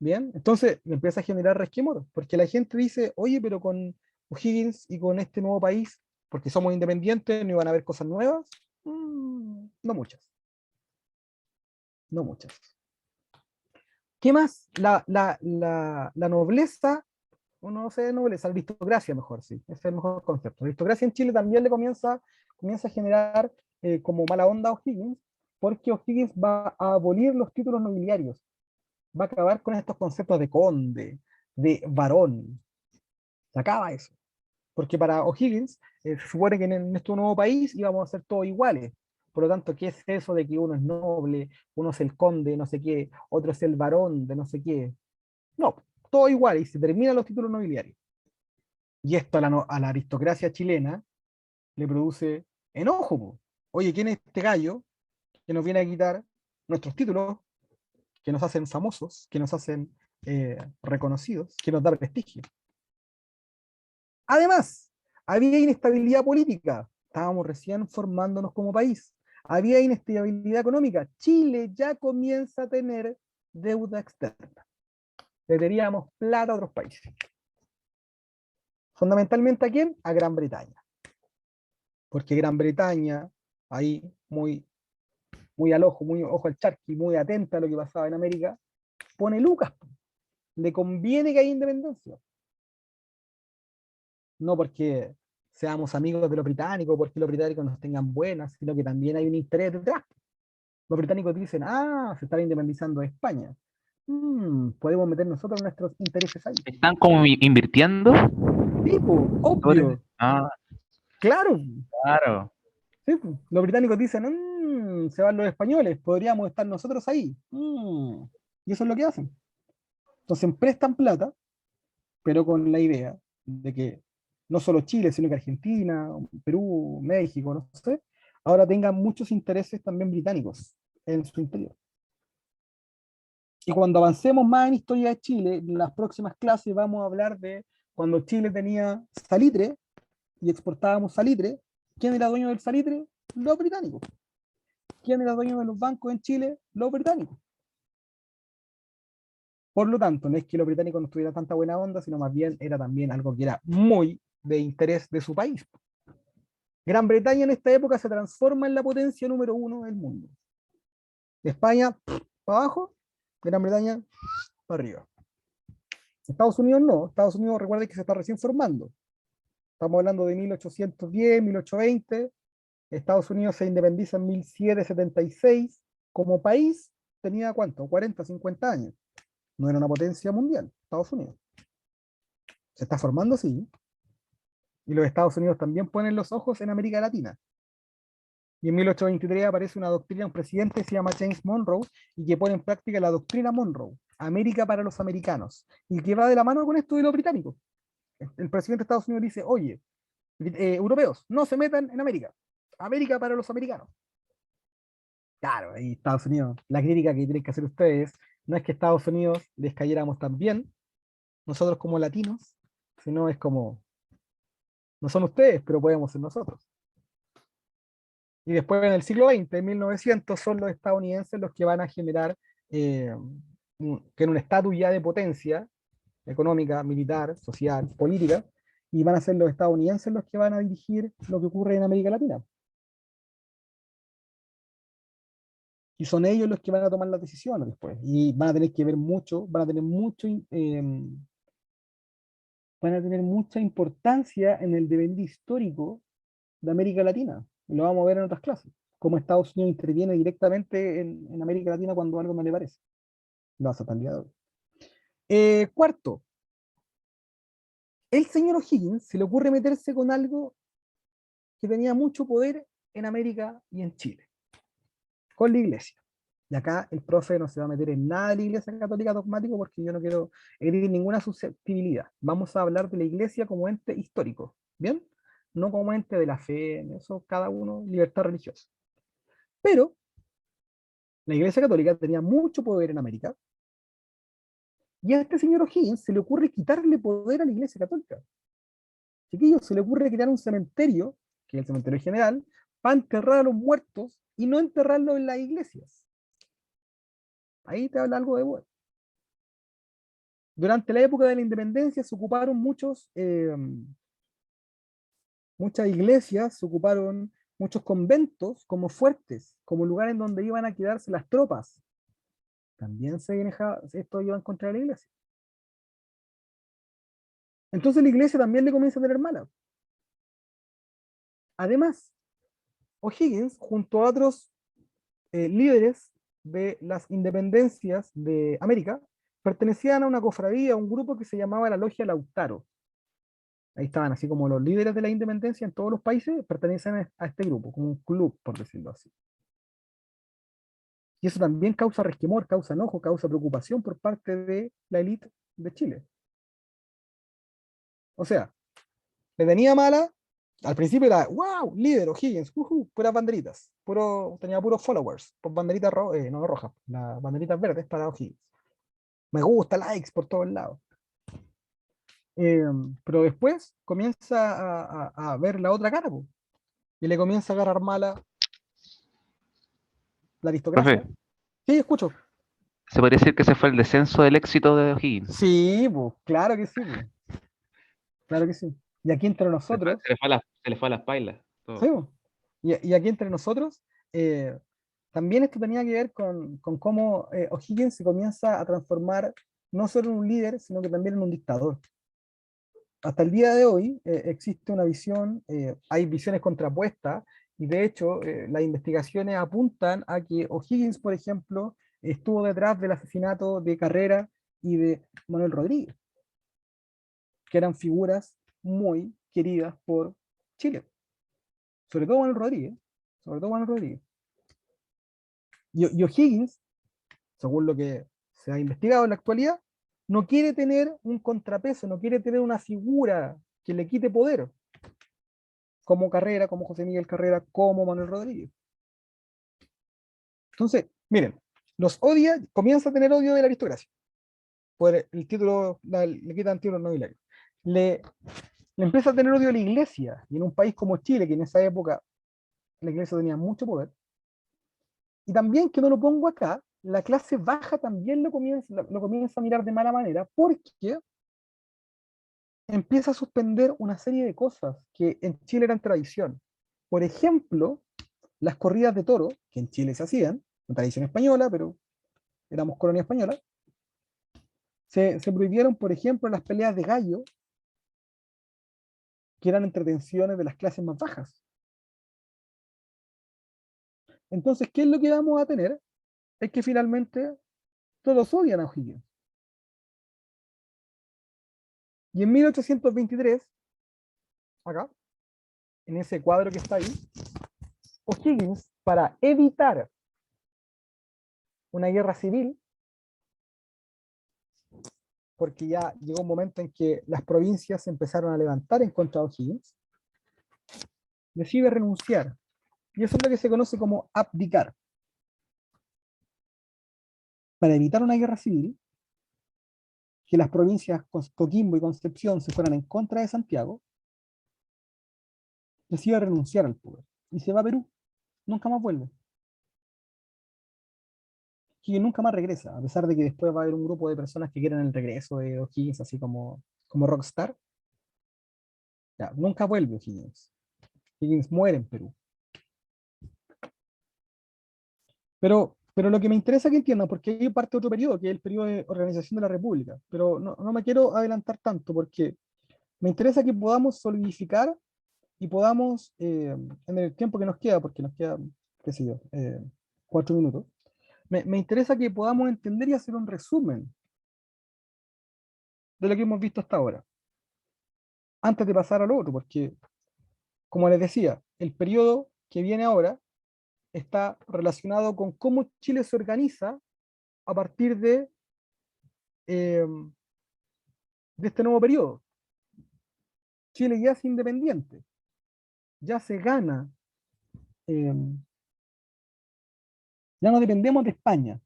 Bien, entonces empieza a generar resquemor, porque la gente dice, oye, pero con O'Higgins y con este nuevo país, porque somos independientes, no iban a haber cosas nuevas. No muchas, no muchas. ¿Qué más? La nobleza, o no sé, nobleza, la aristocracia mejor, sí, ese es el mejor concepto. La aristocracia en Chile también comienza a generar como mala onda a O'Higgins, porque O'Higgins va a abolir los títulos nobiliarios, va a acabar con estos conceptos de conde, de varón, se acaba eso. Porque para O'Higgins se supone que en este nuevo país íbamos a ser todos iguales. Por lo tanto, ¿qué es eso de que uno es noble, uno es el conde, no sé qué, otro es el varón de no sé qué? No, todo igual y se terminan los títulos nobiliarios. Y esto a la aristocracia chilena le produce enojo, po. Oye, ¿quién es este gallo que nos viene a quitar nuestros títulos, que nos hacen famosos, que nos hacen reconocidos, que nos da prestigio? Además, había inestabilidad política. Estábamos recién formándonos como país. Había inestabilidad económica. Chile ya comienza a tener deuda externa. Le debíamos plata a otros países. Fundamentalmente, ¿a quién? A Gran Bretaña. Porque Gran Bretaña, ahí muy al ojo, muy ojo al charqui, muy atenta a lo que pasaba en América, pone lucas. Le conviene que haya independencia. No porque seamos amigos de los británicos, porque los británicos nos tengan buenas, sino que también hay un interés detrás. Los británicos dicen, se está independizando de España. Podemos meter nosotros nuestros intereses ahí. ¿Están como invirtiendo? Tipo, obvio, Ah, claro. claro. Sí, po. Los británicos dicen, se van los españoles, podríamos estar nosotros ahí. Y eso es lo que hacen. Entonces prestan plata, pero con la idea de que no solo Chile, sino que Argentina, Perú, México, no sé, ahora tengan muchos intereses también británicos en su interior. Y cuando avancemos más en historia de Chile, en las próximas clases vamos a hablar de cuando Chile tenía salitre y exportábamos salitre. ¿Quién era dueño del salitre? Los británicos. ¿Quién era dueño de los bancos en Chile? Los británicos. Por lo tanto, no es que los británicos no tuvieran tanta buena onda, sino más bien era también algo que era muy de interés de su país. Gran Bretaña en esta época se transforma en la potencia número uno del mundo. España para abajo, Gran Bretaña para arriba. Estados Unidos no, Estados Unidos recuerden que se está recién formando. Estamos hablando de 1810, 1820. Estados Unidos se independiza en 1776. Como país tenía ¿cuánto? 40, 50 años. No era una potencia mundial, Estados Unidos. Se está formando, sí. Y los Estados Unidos también ponen los ojos en América Latina. Y en 1823 aparece una doctrina, un presidente que se llama James Monroe, y que pone en práctica la doctrina Monroe, América para los americanos, y que va de la mano con esto de los británicos. El presidente de Estados Unidos dice, oye, europeos, no se metan en América, América para los americanos. Claro, y Estados Unidos, la crítica que tienen que hacer ustedes, no es que Estados Unidos les cayéramos tan bien, nosotros como latinos, sino es como, no son ustedes, pero podemos ser nosotros. Y después en el siglo XX, en 1900, son los estadounidenses los que van a generar eh, que en un estatus ya de potencia económica, militar, social, política, y van a ser los estadounidenses los que van a dirigir lo que ocurre en América Latina. Y son ellos los que van a tomar las decisiones después. Y van a tener que ver mucho, van a tener mucha importancia en el devenir histórico de América Latina. Y lo vamos a ver en otras clases. Cómo Estados Unidos interviene directamente en América Latina cuando algo no le parece. Lo hace hasta el día de hoy. Cuarto, el señor O'Higgins se le ocurre meterse con algo que tenía mucho poder en América y en Chile, con la iglesia. Y acá el profe no se va a meter en nada de la iglesia católica dogmático porque yo no quiero herir ninguna susceptibilidad. Vamos a hablar de la iglesia como ente histórico, ¿bien? No como ente de la fe, eso cada uno, libertad religiosa. Pero la iglesia católica tenía mucho poder en América y a este señor O'Higgins se le ocurre quitarle poder a la iglesia católica. Chiquillos, se le ocurre crear un cementerio, que es el cementerio general, para enterrar a los muertos y no enterrarlos en las iglesias. Ahí te habla algo de bueno. Durante la época de la independencia se ocuparon muchas iglesias, se ocuparon muchos conventos como fuertes, como lugares en donde iban a quedarse las tropas. También esto iba en contra de la iglesia. Entonces la iglesia también le comienza a tener mala. Además, O'Higgins, junto a otros líderes de las independencias de América, pertenecían a una cofradía, a un grupo que se llamaba la Logia Lautaro. Ahí estaban, así como los líderes de la independencia en todos los países, pertenecen a este grupo, como un club, por decirlo así. Y eso también causa resquemor, causa enojo, causa preocupación por parte de la élite de Chile. O sea, le tenía mala, al principio era, wow, líder O'Higgins, puras banderitas, tenía puros followers, por banderitas no rojas, las banderitas verdes para O'Higgins. Me gusta, likes por todos lados. Pero después comienza a ver la otra cara, po, y le comienza a agarrar mala la Profe, aristocracia. Sí, escucho. se podría decir que ese fue el descenso del éxito de O'Higgins. Sí, pues, claro que sí, pues, claro que sí. Y aquí entre nosotros, Se le fue a las pailas. sí, Todo. po. Y aquí entre nosotros, eh, también esto tenía que ver con cómo O'Higgins se comienza a transformar no solo en un líder, sino que también en un dictador. Hasta el día de hoy existe una visión, hay visiones contrapuestas, y de hecho las investigaciones apuntan a que O'Higgins, por ejemplo, estuvo detrás del asesinato de Carrera y de Manuel Rodríguez, que eran figuras muy queridas por Chile, sobre todo Manuel Rodríguez, sobre todo Manuel Rodríguez. Y O'Higgins, según lo que se ha investigado en la actualidad, no quiere tener un contrapeso, no quiere tener una figura que le quite poder, como Carrera, como José Miguel Carrera, como Manuel Rodríguez. Entonces, miren, los odia, comienza a tener odio de la aristocracia, por el título, le quitan títulos nobiliarios. Le empieza a tener odio a la iglesia, y en un país como Chile, que en esa época la iglesia tenía mucho poder, y también, que no lo pongo acá, la clase baja también lo comienza a mirar de mala manera, porque empieza a suspender una serie de cosas que en Chile eran tradición. Por ejemplo, las corridas de toro, que en Chile se hacían, una tradición española, pero éramos colonia española, se prohibieron, por ejemplo, las peleas de gallo, que eran entretenciones de las clases más bajas. Entonces, ¿qué es lo que vamos a tener? Es que finalmente todos odian a O'Higgins. Y en 1823, acá, en ese cuadro que está ahí, O'Higgins, para evitar una guerra civil, porque ya llegó un momento en que las provincias se empezaron a levantar en contra de O'Higgins, decide renunciar. Y eso es lo que se conoce como abdicar. Para evitar una guerra civil, que las provincias Coquimbo y Concepción se fueran en contra de Santiago, decide renunciar al poder. Y se va a Perú. Nunca más vuelve. Y nunca más regresa, a pesar de que después va a haber un grupo de personas que quieren el regreso de O'Higgins, así como rockstar. Ya, nunca vuelve O'Higgins. O'Higgins muere en Perú. Pero Pero lo que me interesa que entiendan, porque hay parte de otro periodo, que es el periodo de organización de la República, pero no me quiero adelantar tanto, porque me interesa que podamos solidificar y podamos, en el tiempo que nos queda, porque nos queda, qué sé yo, 4 minutos, me interesa que podamos entender y hacer un resumen de lo que hemos visto hasta ahora, antes de pasar a lo otro, porque, como les decía, el periodo que viene ahora está relacionado con cómo Chile se organiza a partir eh, de este nuevo periodo. Chile ya es independiente, ya se gana, eh, ya no dependemos de España.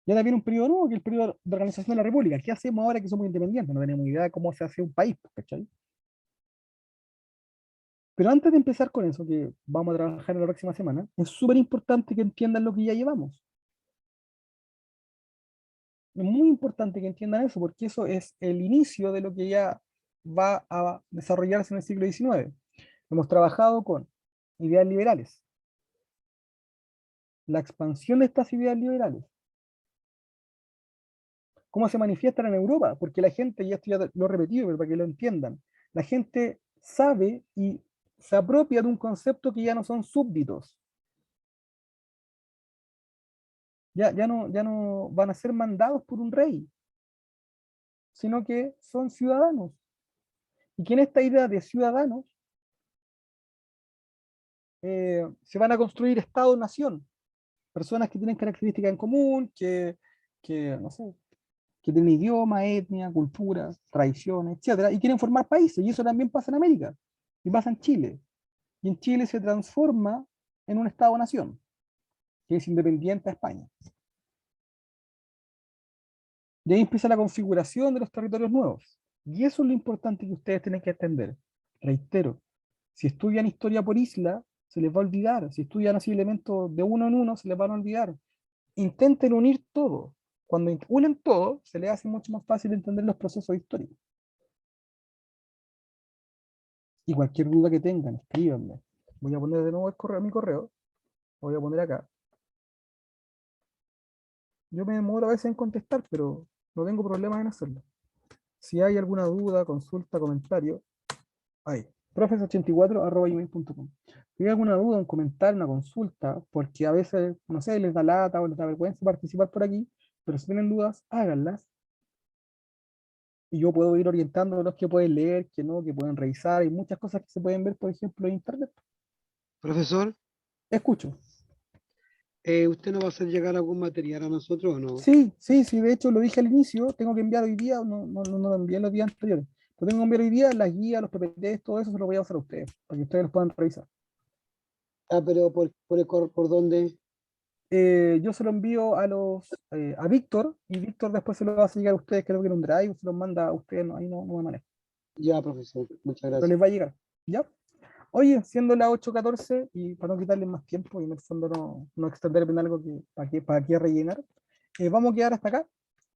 Ya también un periodo nuevo, que es el periodo de organización de la República. ¿Qué hacemos ahora que somos independientes? No tenemos idea de cómo se hace un país, ¿cachai? Pero antes de empezar con eso, que vamos a trabajar en la próxima semana, es súper importante que entiendan lo que ya llevamos. Es muy importante que entiendan eso, porque eso es el inicio de lo que ya va a desarrollarse en el siglo XIX. Hemos trabajado con ideas liberales, la expansión de estas ideas liberales, cómo se manifiestan en Europa, porque la gente, y esto ya lo he repetido, pero para que lo entiendan, la gente sabe y se apropia de un concepto que ya no son súbditos, ya no van a ser mandados por un rey, sino que son ciudadanos. Y que en esta idea de ciudadanos se van a construir Estado-nación, personas que tienen características en común, no sé, que tienen idioma, etnia, cultura, tradiciones, etcétera, y quieren formar países, y eso también pasa en América, y pasa en Chile. Y en Chile se transforma en un Estado-nación, que es independiente a España. Y ahí empieza la configuración de los territorios nuevos. Y eso es lo importante que ustedes tienen que entender. Reitero, si estudian historia por isla, se les va a olvidar. Si estudian así elementos de uno en uno, se les van a olvidar. Intenten unir todo. Cuando unen todo, se les hace mucho más fácil entender los procesos históricos. Y cualquier duda que tengan, escríbanme. Voy a poner de nuevo el correo, mi correo. Lo voy a poner acá. Yo me demoro a veces en contestar, pero no tengo problemas en hacerlo. Si hay alguna duda, consulta, comentario, ahí. profes84@gmail.com. Si hay alguna duda, un comentario, una consulta, porque a veces, no sé, les da lata o les da vergüenza participar por aquí, pero si tienen dudas, háganlas. Y yo puedo ir orientando los que pueden leer, que no, que pueden revisar. Hay muchas cosas que se pueden ver, por ejemplo, en internet. Profesor, Escucho. ¿usted nos va a hacer llegar algún material a nosotros o no? Sí, de hecho lo dije al inicio, tengo que enviar hoy día, no lo envié los días anteriores, pero tengo que enviar hoy día las guías, los PPTs, todo eso se lo voy a hacer a ustedes, para que ustedes los puedan revisar. Ah, pero ¿por dónde? Yo se lo envío a Víctor, y Víctor después se lo va a llegar a ustedes, creo que en un drive, se los manda a ustedes, ahí no me manejo, Ya, profesor, muchas pero gracias. les va a llegar, ¿ya? Oye, siendo las 8:14, y para no quitarles más tiempo, y en el fondo no extenderme en algo que, para qué rellenar, vamos a quedar hasta acá.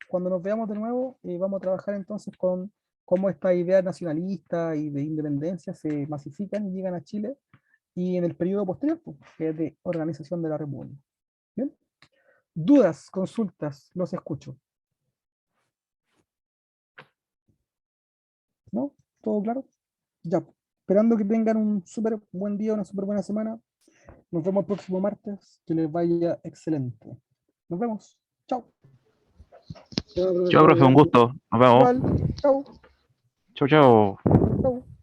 Cuando nos veamos de nuevo, vamos a trabajar entonces con cómo estas ideas nacionalistas y de independencia se masifican y llegan a Chile, y en el periodo posterior, pues, que es de organización de la República. ¿Bien? Dudas, consultas, los escucho. ¿No? ¿Todo claro? Ya. Esperando que tengan un súper buen día, una súper buena semana. Nos vemos el próximo martes. Que les vaya excelente. Nos vemos. Chao. Ya, Chao, profesor, profe, un gracias. gusto. Nos vemos. Igual. Chao. Chau, chau. Chao.